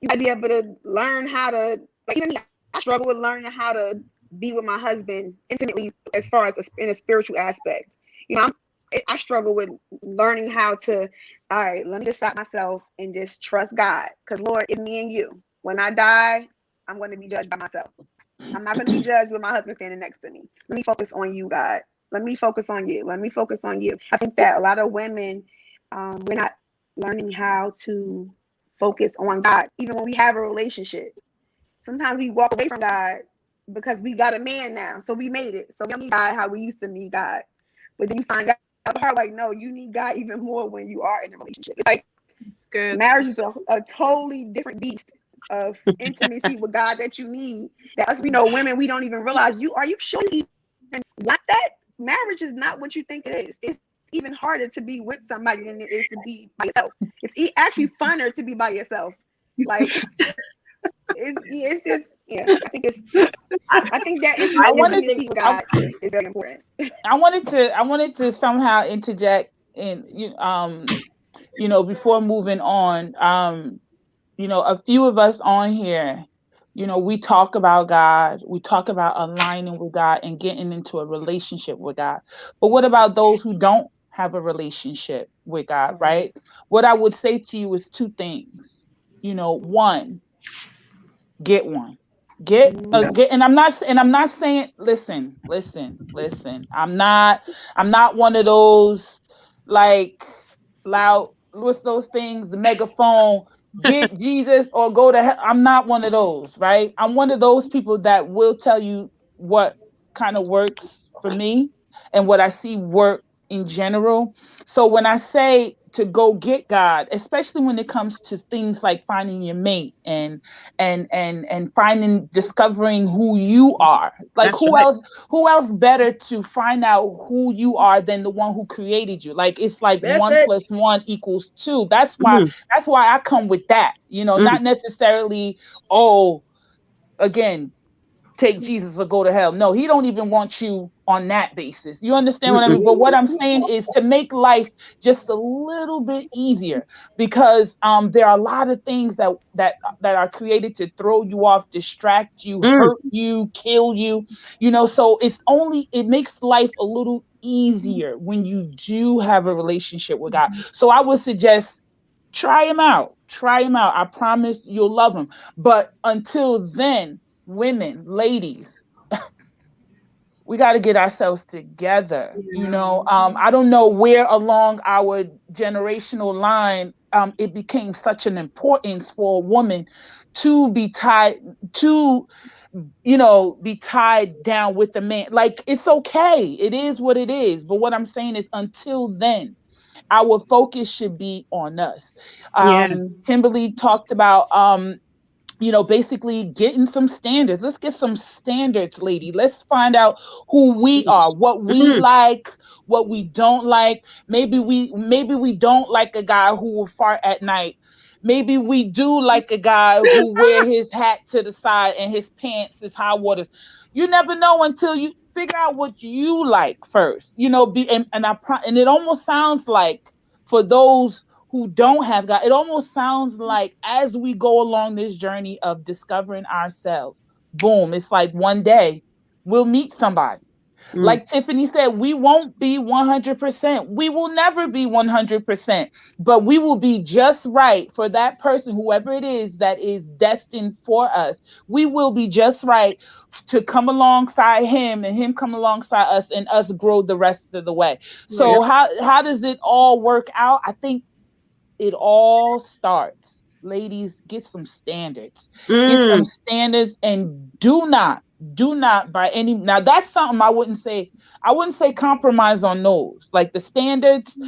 able to learn how to, like, even me, I struggle with learning how to be with my husband intimately as far as in a spiritual aspect. I struggle with learning how to, all right, let me just stop myself and just trust God. Because Lord, it's me and you. When I die, I'm going to be judged by myself. I'm not going to be judged with my husband standing next to me. Let me focus on you, God. Let me focus on you. Let me focus on you. I think that a lot of women, we're not learning how to focus on God, even when we have a relationship. Sometimes we walk away from God because we got a man now, so we made it. So we don't need God how we used to need God. But then you find out the hard, like, no, you need God even more when you are in a relationship. It's like It's good. marriage is a totally different beast of intimacy with God that you need. That us, women, we don't even realize. Are you sure you even want that? Marriage is not what you think it is. It's even harder to be with somebody than it is to be by yourself. It's actually funner to be by yourself. Like it's just, yeah. I think that intimacy with God is very important. I wanted to somehow interject in before moving on. A few of us on here, we talk about God, we talk about aligning with God and getting into a relationship with God. But what about those who don't have a relationship with God, right? What I would say to you is two things. One, get one. Get, and I'm not saying, listen. I'm not one of those, like, loud, what's those things, the megaphone, get Jesus or go to hell. I'm not one of those, right? I'm one of those people that will tell you what kind of works for me and what I see work in general. So when I say to go get God, especially when it comes to things like finding your mate and finding, discovering who you are, like, That's who right. else better to find out who you are than the one who created you? Like, it's like That's one it. plus one equals two. That's why Mhm. I come with that, not necessarily, oh, again, take Jesus or go to hell. No, he don't even want you on that basis. You understand what I mean? But what I'm saying is to make life just a little bit easier, because there are a lot of things that are created to throw you off, distract you, hurt you, kill you. So it makes life a little easier when you do have a relationship with God. So I would suggest, try him out. Try him out. I promise you'll love him. But until then, women, ladies, we got to get ourselves together. I don't know where along our generational line it became such an importance for a woman to be tied down with a man. Like, it's okay, it is what it is. But what I'm saying is, until then, our focus should be on us. Yeah. Kimberly talked about basically getting some standards. Let's get some standards, lady. Let's find out who we are, what we like, what we don't like. Maybe we don't like a guy who will fart at night. Maybe we do like a guy who wear his hat to the side and his pants is high waters. You never know until you figure out what you like first. You know, and it almost sounds like for those who don't have God, it almost sounds like as we go along this journey of discovering ourselves, boom, it's like one day we'll meet somebody. Like Tiffany said, we won't be 100%. We will never be 100%, but we will be just right for that person, whoever it is that is destined for us. We will be just right to come alongside him and him come alongside us and us grow the rest of the way. So how does it all work out? I think it all starts. Ladies, get some standards. Get some standards and do not by any now that's something I wouldn't say compromise on those. Like the standards,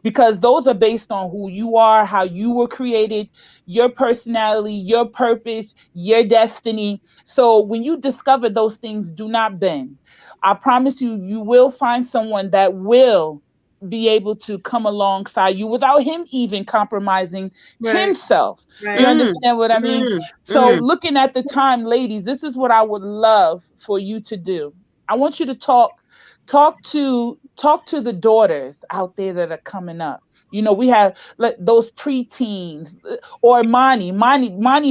because those are based on who you are, how you were created, your personality, your purpose, your destiny. So when you discover those things, do not bend. I promise you, you will find someone that will be able to come alongside you without him even compromising himself. You understand what I mean? So looking at the time, ladies, this is what I would love for you to do. I want you to talk to the daughters out there that are coming up. You know, we have those preteens or Mani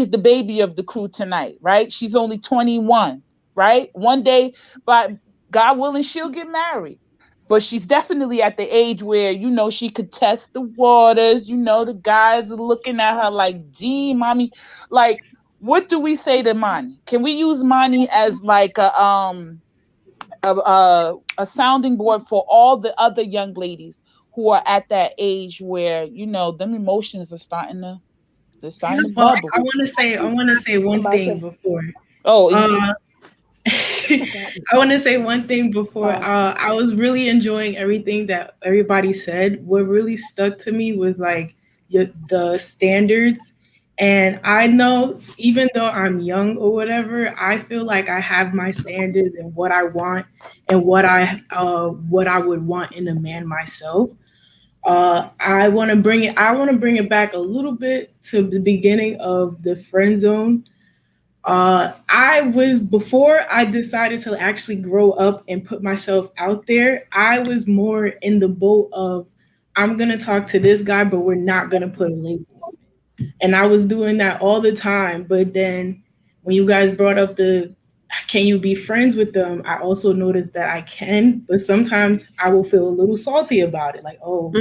is the baby of the crew tonight, right? She's only 21, right? One day, but God willing, she'll get married. But she's definitely at the age where, you know, she could test the waters. You know, the guys are looking at her like, gee, mommy. Like, what do we say to Mani? Can we use Mani as like a sounding board for all the other young ladies who are at that age where, you know, them emotions are starting to Well, bubble? I want to say one thing before. Oh, I want to say one thing before. I was really enjoying everything that everybody said. What really stuck to me was like the standards. And I know even though I'm young or whatever, I feel like I have my standards and what I want and what I would want in a man myself. I want to bring it. I want to bring it back a little bit to the beginning of the friend zone. I was before I decided to actually grow up and put myself out there. I was more in the boat of I'm gonna talk to this guy, but we're not gonna put a label on it. And I was doing that all the time. But then when you guys brought up the can you be friends with them, I also noticed that I can, but sometimes I will feel a little salty about it. Like, oh,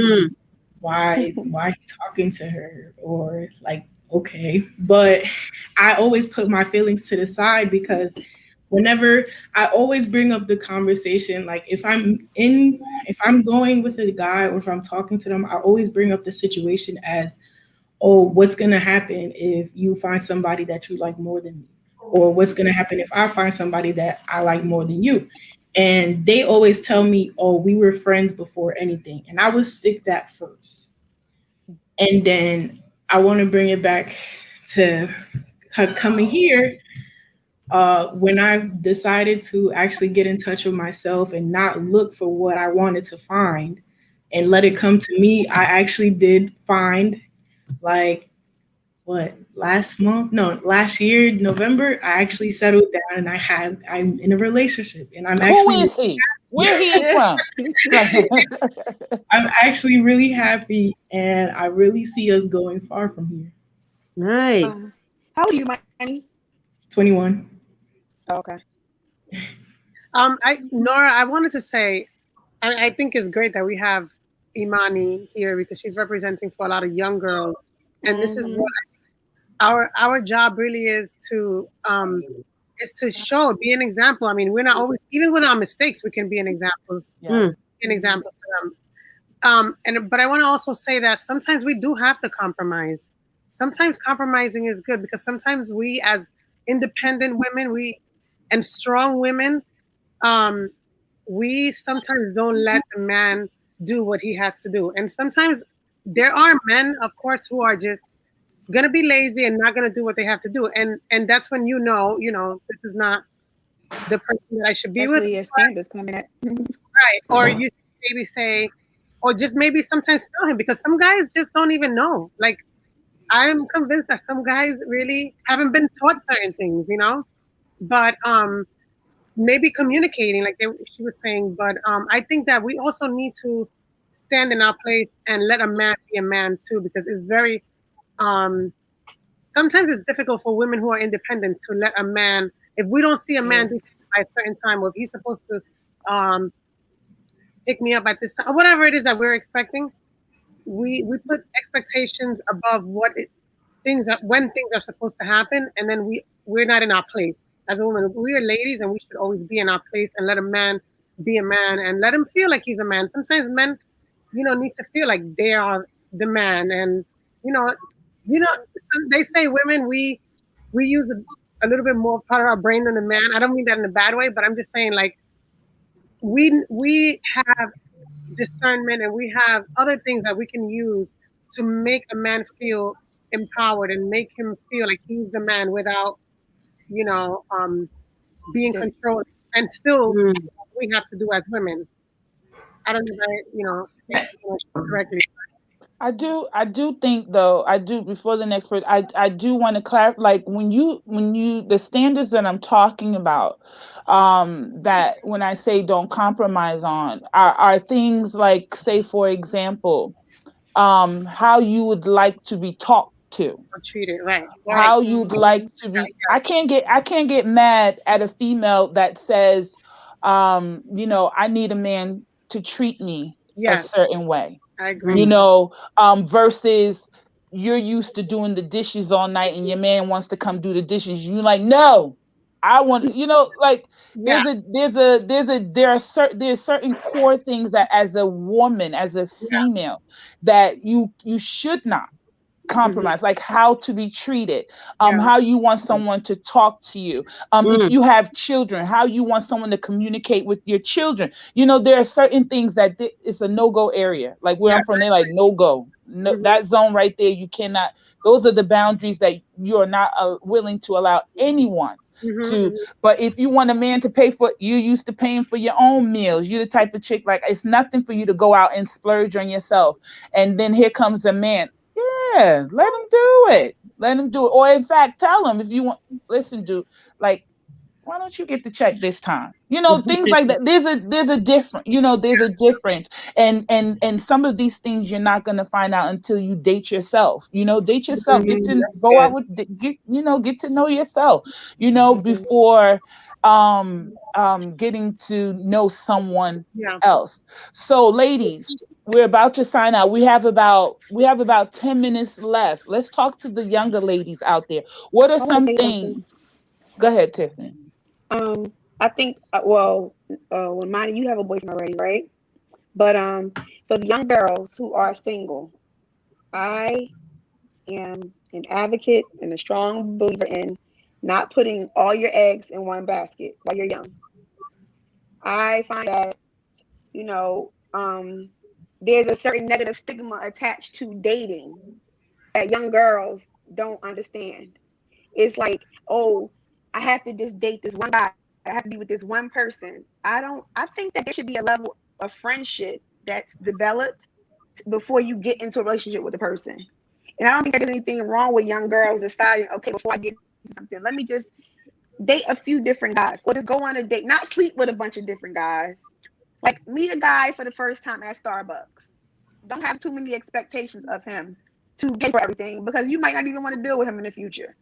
why are you talking to her? Or like, okay. But I always put my feelings to the side because whenever I always bring up the conversation, like if I'm going with a guy or if I'm talking to them, I always bring up the situation as, oh, what's gonna happen if you find somebody that you like more than me? Or what's gonna happen if I find somebody that I like more than you? And they always tell me, oh, we were friends before anything. And I would stick that first. And then I want to bring it back to her coming here. When I decided to actually get in touch with myself and not look for what I wanted to find and let it come to me, I actually did find, like, last year, November, I actually settled down and I'm in a relationship and I'm actually. Who is he? Where he from? I'm actually really happy and I really see us going far from here. Nice. How old are you, Manny? 21. Oh, okay. Nora, I wanted to say, I think it's great that we have Imani here because she's representing for a lot of young girls, and this is what our job really is to show, be an example. I mean, we're not always, even with our mistakes, we can be an example. An example to them. But I want to also say that sometimes we do have to compromise. Sometimes compromising is good because sometimes we, as independent women, and strong women, we sometimes don't let the man do what he has to do. And sometimes there are men, of course, who are just gonna be lazy and not gonna do what they have to do. And that's when you know, this is not the person that I should be with. Your standards coming at. Right. Or you maybe say, or just maybe sometimes tell him, because some guys just don't even know. Like, I'm convinced that some guys really haven't been taught certain things, But maybe communicating, like she was saying. But I think that we also need to stand in our place and let a man be a man too, because it's very um, sometimes it's difficult for women who are independent to let a man. If we don't see a man do something by a certain time, or if he's supposed to um, pick me up at this time, or whatever it is that we're expecting, we put expectations above things are, when things are supposed to happen, and then we're not in our place as a woman. We are ladies, and we should always be in our place and let a man be a man and let him feel like he's a man. Sometimes men, need to feel like they are the man, and you know, they say women we use a little bit more part of our brain than the man. I don't mean that in a bad way, but I'm just saying like we have discernment and we have other things that we can use to make a man feel empowered and make him feel like he's the man without you know being controlled, and still we have to do as women. I don't know if correctly. I do think though, I do before the next part, I do want to clarify, like when you the standards that I'm talking about, that when I say don't compromise on are things like, say for example, how you would like to be talked to, Or treat it right. how you'd like to be. I can't get mad at a female that says, I need a man to treat me a Yes, certain way, I agree. versus you're used to doing the dishes all night and your man wants to come do the dishes. You're like, no, I want, like Yeah, there's certain core things that as a woman, as a yeah, female, that you should not hmm, compromise, like how to be treated, yeah, how you want someone to talk to you, if you have children, how you want someone to communicate with your children. There are certain things that it's a no-go area, like where yeah. I'm from, they're like no go, no, Hmm, that zone right there, you cannot. Those are the boundaries that you're not willing to allow anyone to. hmm, But if you want a man to pay for, you used to paying for your own meals, you're the type of chick, like it's nothing for you to go out and splurge on yourself, and then here comes a man. Yeah, let him do it. Let him do it. Or in fact, tell him, if you want. Listen, dude. Like, why don't you get the check this time? Things like that. There's a different. There's a difference, and some of these things you're not gonna find out until you date yourself. Date yourself. Get to That's go out good. with get to know yourself. Before getting to know someone yeah. else. So, ladies, we're about to sign out. We have about 10 minutes left. Let's talk to the younger ladies out there. What are I want to some say something. things? Go ahead, Tiffany. I think, when Monty, you have a boyfriend already, right? But for the young girls who are single, I am an advocate and a strong believer in not putting all your eggs in one basket while you're young. I find that, you know, there's a certain negative stigma attached to dating that young girls don't understand. It's like, oh, I have to just date this one guy. I have to be with this one person. I think that there should be a level of friendship that's developed before you get into a relationship with a person. And I don't think there's anything wrong with young girls deciding, okay, before I get something, let me just date a few different guys, or just go on a date, not sleep with a bunch of different guys. Like, meet a guy for the first time at Starbucks. Don't have too many expectations of him to pay for everything, because you might not even want to deal with him in the future.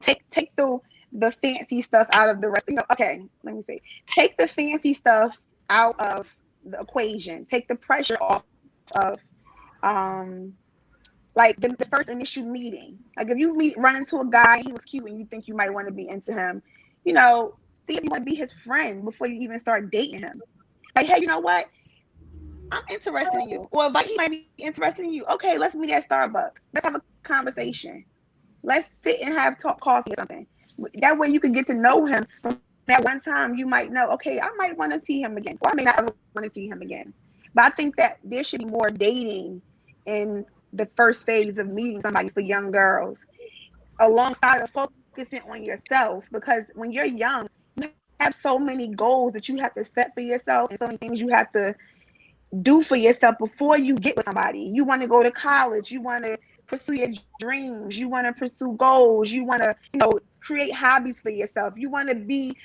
Take the fancy stuff out of the rest. Okay, let me see. Take the fancy stuff out of the equation. Take the pressure off of um like the first initial meeting. Like, if you run into a guy and he was cute and you think you might want to be into him, see if you want to be his friend before you even start dating him. Like, hey, you know what? I'm interested in you. Or like, he might be interested in you. Okay, let's meet at Starbucks. Let's have a conversation. Let's sit and have coffee or something. That way you can get to know him. From that one time, you might know, okay, I might want to see him again. Or I may not ever want to see him again. But I think that there should be more dating in the first phase of meeting somebody for young girls, alongside of focusing on yourself. Because when you're young, you have so many goals that you have to set for yourself, and so many things you have to do for yourself before you get with somebody. You want to go to college, you want to pursue your dreams, you want to pursue goals, you want to create hobbies for yourself. You want to be,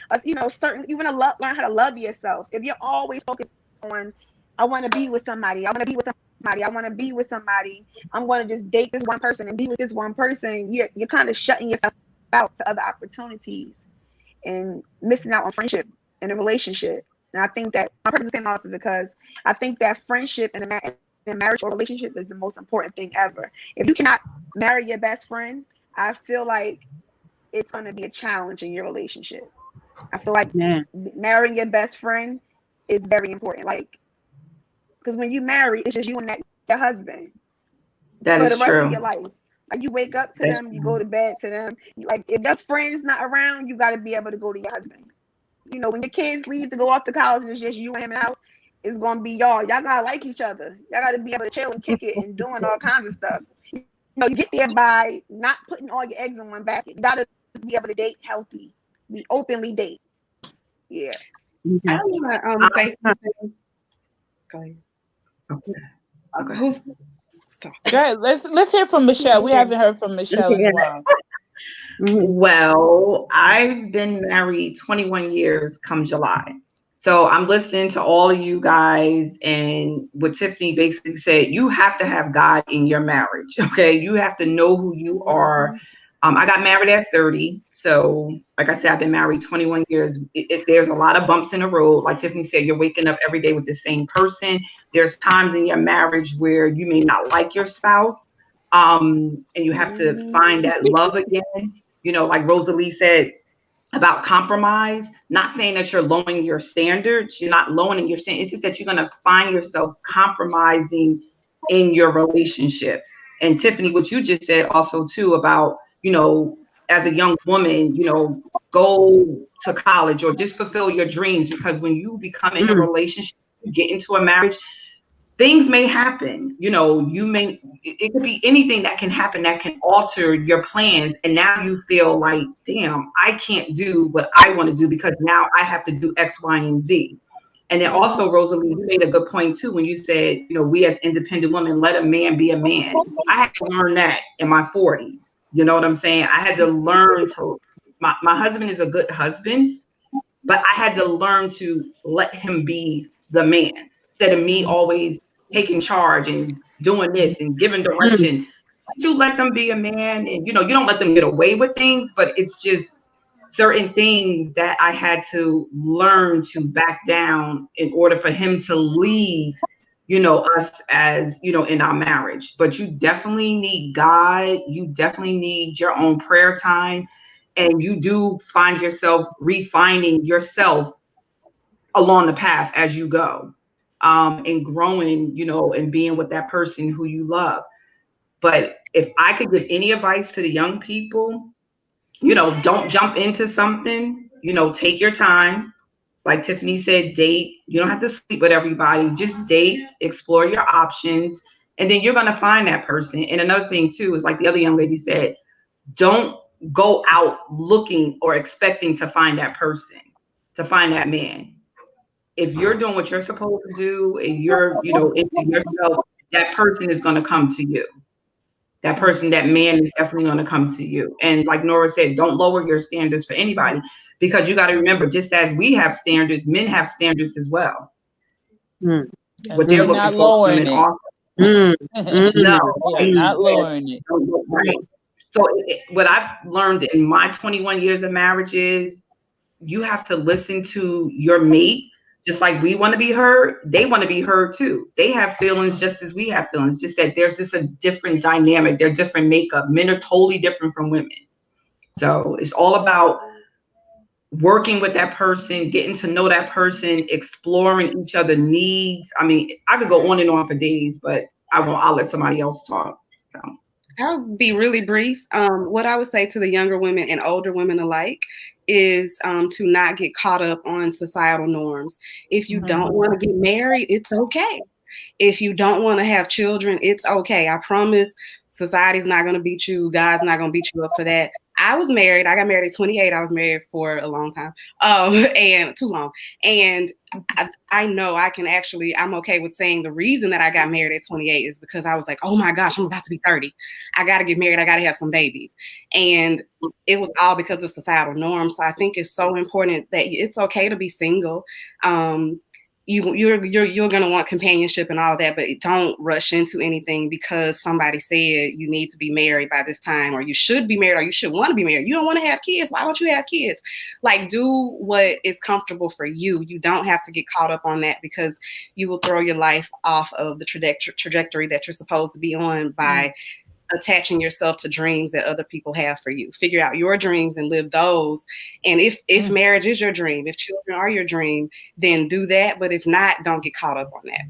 certain. You want to learn how to love yourself. If you're always focused on, I want to be with somebody. I want to be with somebody. I want to be with somebody. I'm going to just date this one person and be with this one person. You're kind of shutting yourself out to other opportunities and missing out on friendship and a relationship. And I think that my purpose came out is because I think that friendship and a marriage or relationship is the most important thing ever. If you cannot marry your best friend, I feel like it's going to be a challenge in your relationship. I feel like marrying your best friend is very important. Like, because when you marry, it's just you and your husband That for is the rest true. of your life. Like, you wake up to them, you go to bed to them. Like, if your friend's not around, you got to be able to go to your husband. You know, when your kids leave to go off to college and it's just you and him out, it's going to be y'all. Y'all got to like each other. Y'all got to be able to chill and kick it and doing all kinds of stuff. You know, you get there by not putting all your eggs in one basket. You got to be able to date healthy. Be openly date. Yeah. I want to say something. Go ahead. Okay. Who's Good. Let's hear from Michelle. We haven't heard from Michelle in a while. Well, I've been married 21 years come July. So I'm listening to all of you guys, and what Tiffany basically said, you have to have God in your marriage. Okay. You have to know who you are. I got married at 30. So like I said, I've been married 21 years. There's a lot of bumps in the road. Like Tiffany said, you're waking up every day with the same person. There's times in your marriage where you may not like your spouse. And you have to find that love again. You know, like Rosalie said about compromise, not saying that you're lowering your standards. You're not lowering your standards. It's just that you're going to find yourself compromising in your relationship. And Tiffany, what you just said also too about, you know, as a young woman, you know, go to college or just fulfill your dreams, because when you become in a relationship, you get into a marriage, things may happen. You know, it could be anything that can happen that can alter your plans. And now you feel like, damn, I can't do what I want to do because now I have to do X, Y, and Z. And then also, Rosalie, you made a good point too when you said, you know, we as independent women, let a man be a man. I had to learn that in my 40s. You know what I'm saying? I had to learn my husband is a good husband, but I had to learn to let him be the man instead of me always taking charge and doing this and giving direction. You let them be a man, and you know, you don't let them get away with things, but it's just certain things that I had to learn to back down in order for him to lead, you know, us as, you know, in our marriage. But you definitely need God. You definitely need your own prayer time. And you do find yourself refining yourself along the path as you go, and growing, you know, and being with that person who you love. But if I could give any advice to the young people, you know, don't jump into something, you know, take your time. Like Tiffany said, date. You don't have to sleep with everybody. Just date, explore your options, and then you're going to find that person. And another thing too is, like the other young lady said, don't go out looking or expecting to find that person, to find that man. If you're doing what you're supposed to do and you're, you know, into yourself, that person is going to come to you. That person, that man is definitely going to come to you. And like Nora said, don't lower your standards for anybody, because you got to remember, just as we have standards, men have standards as well. What they're looking not for lowering women it. also. No, Yeah, not lowering it. right. So what I've learned in my 21 years of marriage is you have to listen to your mate. Just like we want to be heard, they want to be heard too. They have feelings just as we have feelings, just that there's just a different dynamic. They're different makeup. Men are totally different from women. So it's all about working with that person, getting to know that person, exploring each other's needs. I mean, I could go on and on for days, but I'll let somebody else talk. So I'll be really brief. What I would say to the younger women and older women alike is to not get caught up on societal norms. If you don't want to get married, it's okay. If you don't want to have children, it's okay. I promise society's not going to beat you. God's not going to beat you up for that. I was married. I got married at 28. I was married for a long time, and too long. And I know I'm okay with saying the reason that I got married at 28 is because I was like, oh my gosh, I'm about to be 30. I got to get married. I got to have some babies. And it was all because of societal norms. So I think it's so important that it's okay to be single. You're going to want companionship and all that, but don't rush into anything because somebody said you need to be married by this time, or you should be married, or you should want to be married. You don't want to have kids. Why don't you have kids? Like, do what is comfortable for you. You don't have to get caught up on that because you will throw your life off of the trajectory that you're supposed to be on by attaching yourself to dreams that other people have for you. Figure out your dreams and live those. And if marriage is your dream, if children are your dream, then do that. But if not, don't get caught up on that.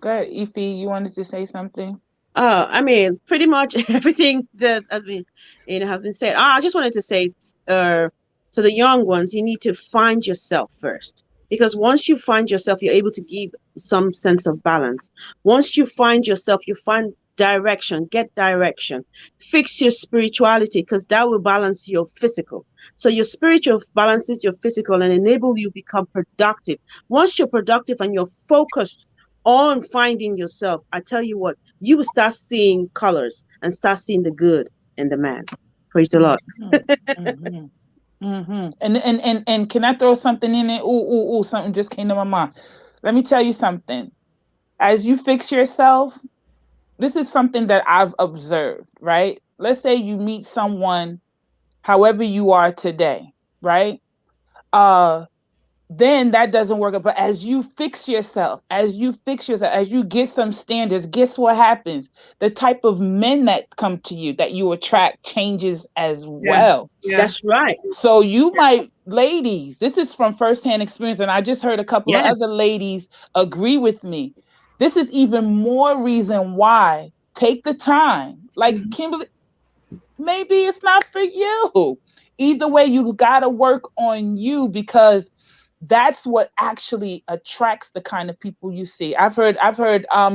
Go ahead, Ify, you wanted to say something? I mean, pretty much everything that has been said. I just wanted to say, to the young ones, you need to find yourself first. Because once you find yourself, you're able to give some sense of balance. Once you find yourself, you find direction, get direction, fix your spirituality, because that will balance your physical. So your spiritual balances your physical and enable you become productive. Once you're productive and you're focused on finding yourself, I tell you what, you will start seeing colors and start seeing the good in the man. Praise the Lord. And can I throw something in it? Ooh, something just came to my mind. Let me tell you something. As you fix yourself, this is something that I've observed, right? Let's say you meet someone, however you are today, right? Then that doesn't work. But as you fix yourself, as you get some standards, guess what happens? The type of men that come to you, that you attract, changes as well. Yeah. That's right. So you might, ladies, this is from firsthand experience, and I just heard a couple of other ladies agree with me. This is even more reason why. Take the time. Like Kimberly, maybe it's not for you. Either way, you gotta work on you, because that's what actually attracts the kind of people you see. I've heard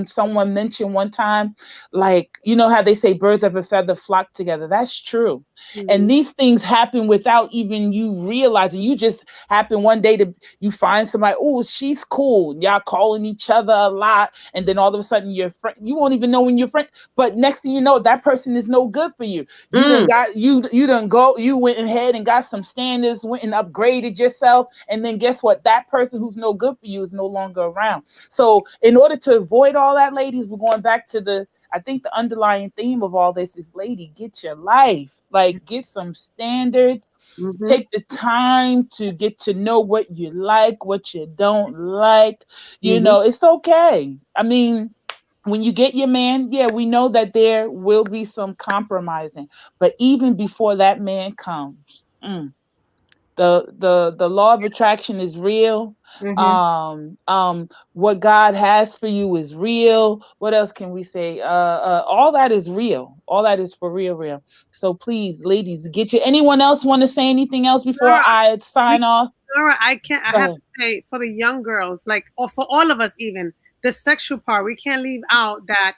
someone mention one time, like, you know how they say birds of a feather flock together. That's true. And these things happen without even you realizing. You just happen one day to you find somebody, oh, she's cool. Y'all calling each other a lot, and then all of a sudden you're friend. You won't even know when you're friend. But next thing you know, that person is no good for you. You went ahead and got some standards, went and upgraded yourself, and then guess what? That person who's no good for you is no longer around. So in order to avoid all that, ladies, we're going back to I think the underlying theme of all this is, lady, get your life. Like, get some standards. Take the time to get to know what you like, what you don't like. You know, it's okay. I mean, when you get your man, we know that there will be some compromising. But even before that man comes, the law of attraction is real. What God has for you is real. What else can we say? All that is real. All that is for real. So please, ladies, get you. Anyone else want to say anything else before I sign off? Laura, I have to say, for the young girls, like, or for all of us, even the sexual part, we can't leave out that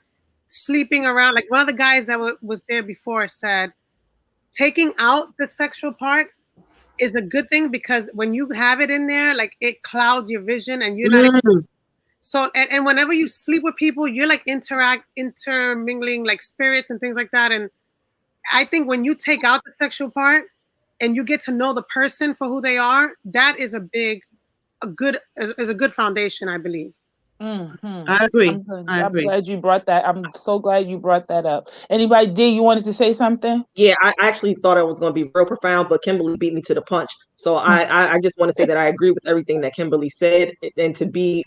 sleeping around. Like, one of the guys that was there before said, taking out the sexual part is a good thing, because when you have it in there, like, it clouds your vision and you're not so and whenever you sleep with people, you're like intermingling like spirits and things like that. And I think when you take out the sexual part and you get to know the person for who they are, that is a good foundation, I believe. I agree. I'm glad you brought that. I'm so glad you brought that up. Anybody, D, you wanted to say something? Yeah, I actually thought I was going to be real profound, but Kimberly beat me to the punch. So I just want to say that I agree with everything that Kimberly said, and to be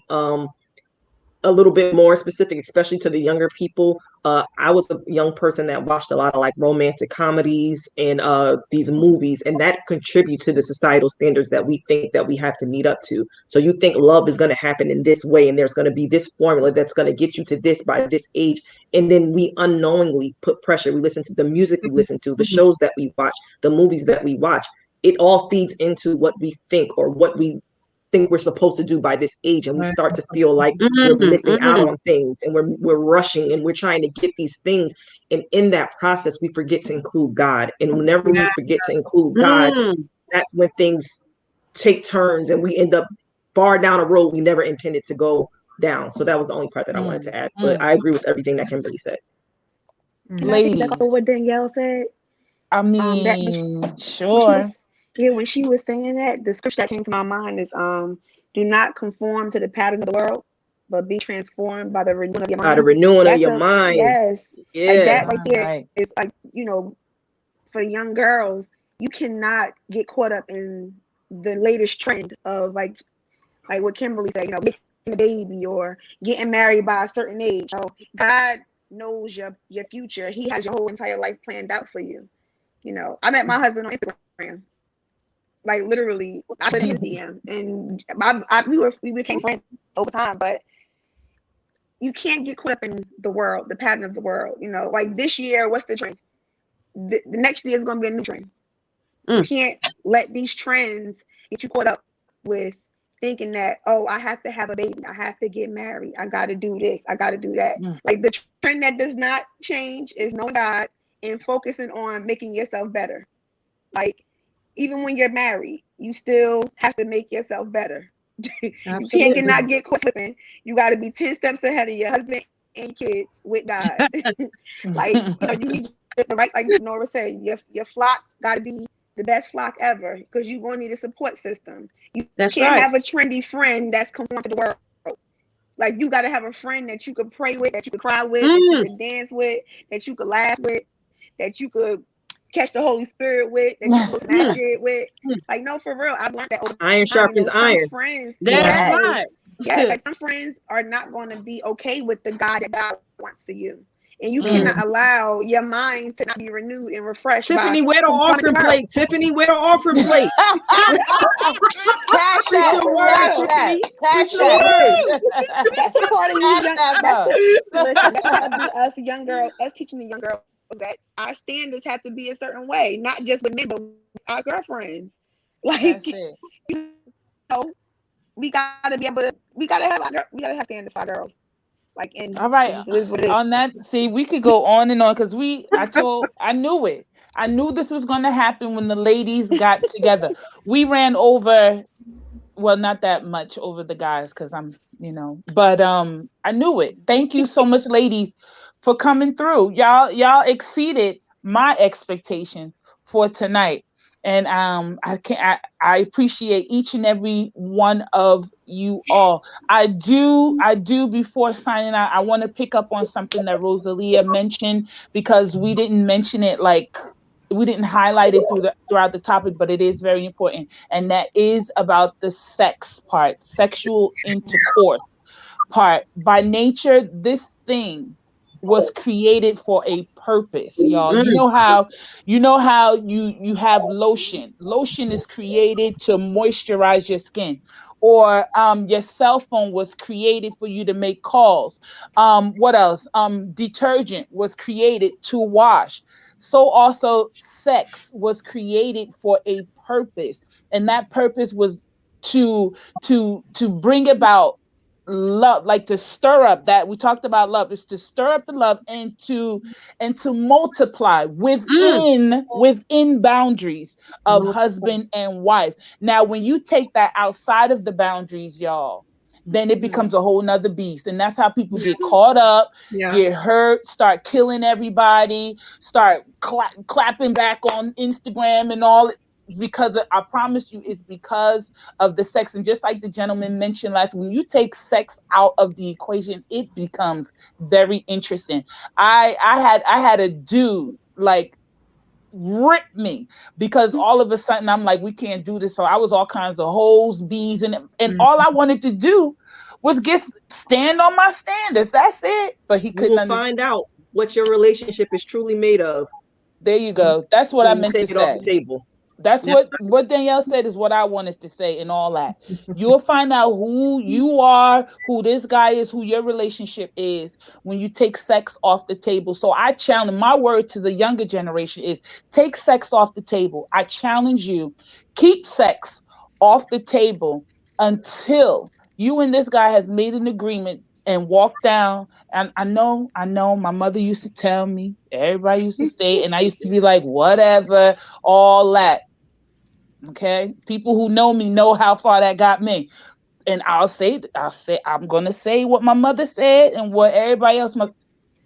a little bit more specific, especially to the younger people. I was a young person that watched a lot of like romantic comedies and these movies, and that contribute to the societal standards that we think that we have to meet up to. So you think love is going to happen in this way, and there's going to be this formula that's going to get you to this by this age, and then we unknowingly put pressure. We listen to the music we listen to, the shows that we watch, the movies that we watch. It all feeds into what we think, or what we think we're supposed to do by this age, and we start to feel like we're Mm, missing out mm, on things, and we're rushing, and we're trying to get these things, and in that process we forget to include God. And whenever we forget to include God, mm. that's when things take turns and we end up far down a road we never intended to go down. So that was the only part that I wanted to add, but I agree with everything that Kimberly said. Can I piggyback Ladies, off of what Danielle said? I That mean, when she sure. was, yeah, when she was saying that, the scripture that came to my mind is do not conform to the pattern of the world, but be transformed by the renewing of your By the mind. renewing of That's your a mind. yes. Like Yeah. that right there Right. is like, for young girls, you cannot get caught up in the latest trend of like what Kimberly said, making a baby or getting married by a certain age. God knows your future. He has your whole entire life planned out for you. I met my husband on Instagram. Like literally, I put in his DM, and we became friends over time. But you can't get caught up in the world, the pattern of the world. Like this year, what's the trend? The next year is going to be a new trend. You can't let these trends get you caught up with thinking that, oh, I have to have a baby, I have to get married, I got to do this, I got to do that. Like the trend that does not change is knowing God and focusing on making yourself better. Like even when you're married, you still have to make yourself better. You cannot get caught slipping. You got to be 10 steps ahead of your husband and kids with God. Like you need the right, like Nora said, your flock got to be the best flock ever, because you're going to need a support system. You can't have a trendy friend that's conformed to the world. Like you got to have a friend that you could pray with, that you could cry with, that you could dance with, that you could laugh with, that you could catch the Holy Spirit with, that you could smash it with. Like, no, for real, I've learned that over time. Iron sharpens iron. Friends, That's right. yeah, like some friends are not going to be okay with the God that God wants for you. And you cannot allow your mind to not be renewed and refreshed. Tiffany, where the offering plate? Tiffany, where the offering plate? Cash Preach that the word, Tiffany. Preach the word. That's a part of you young. Listen, that's got to be us young girls, us teaching the young girls that our standards have to be a certain way, not just with men, but with our girlfriends. Like, we gotta be able to. We gotta have standards for our girls. Like, and all right, it just is what it is. on that, see, we could go on and on because I knew it. I knew this was going to happen when the ladies got together. We ran over, well, not that much over the guys because but I knew it. Thank you so much, ladies, for coming through. Y'all exceeded my expectation for tonight. And I appreciate each and every one of you all. I do before signing out, I want to pick up on something that Rosalia mentioned, because we didn't mention it, like we didn't highlight it throughout the topic, but it is very important. And that is about the sex part, sexual intercourse part. By nature, this thing was created for a purpose, y'all. You know how you have lotion. Lotion is created to moisturize your skin. Or your cell phone was created for you to make calls. What else? Detergent was created to wash. So also sex was created for a purpose. And that purpose was to bring about love, like to stir up, that we talked about love is to stir up the love and to multiply within boundaries of husband and wife. Now when you take that outside of the boundaries, y'all, then it becomes a whole nother beast. And that's how people get caught up, get hurt, start killing everybody, start clapping back on Instagram and all, because I promise you, it's because of the sex. And just like the gentleman mentioned last, when you take sex out of the equation, it becomes very interesting. I had a dude like rip me, because all of a sudden I'm like, we can't do this. So I was all kinds of hoes, bees, and all I wanted to do was stand on my standards. That's it. But he couldn't find out what your relationship is truly made of. There you go. That's what I meant to take it off the say. table. That's what Danielle said is what I wanted to say, and all that. You'll find out who you are, who this guy is, who your relationship is when you take sex off the table. So I challenge, my word to the younger generation is take sex off the table. I challenge you, keep sex off the table until you and this guy has made an agreement and walked down. And I know my mother used to tell me, everybody used to say, and I used to be like, whatever, all that. Okay. People who know me know how far that got me. And I'm gonna say what my mother said and what everybody else must.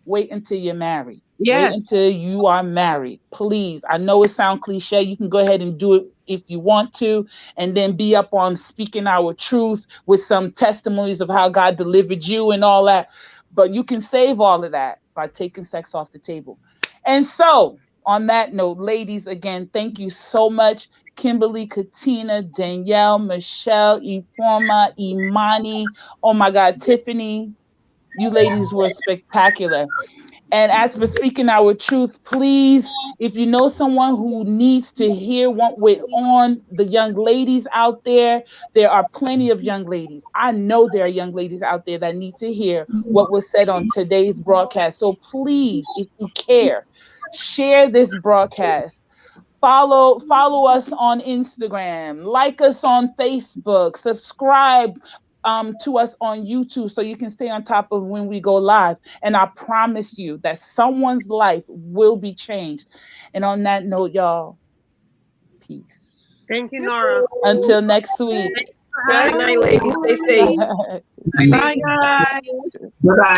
Wait until you're married. Wait Yes. until you are married. Please. I know it sounds cliche. You can go ahead and do it if you want to, and then be up on speaking our truth with some testimonies of how God delivered you and all that. But you can save all of that by taking sex off the table. And so, on that note, ladies, again, thank you so much. Kimberly, Katina, Danielle, Michelle, Informa, Imani, oh my God, Tiffany, you ladies were spectacular. And as for speaking our truth, please, if you know someone who needs to hear what went on, the young ladies out there are plenty of young ladies. I know there are young ladies out there that need to hear what was said on today's broadcast. So please, if you care, share this broadcast. Follow us on Instagram, like us on Facebook, subscribe to us on YouTube so you can stay on top of when we go live. And I promise you that someone's life will be changed. And on that note, y'all, peace. Thank you, Nora. Until next week. Good night, ladies. Stay safe. Bye, guys. Bye-bye.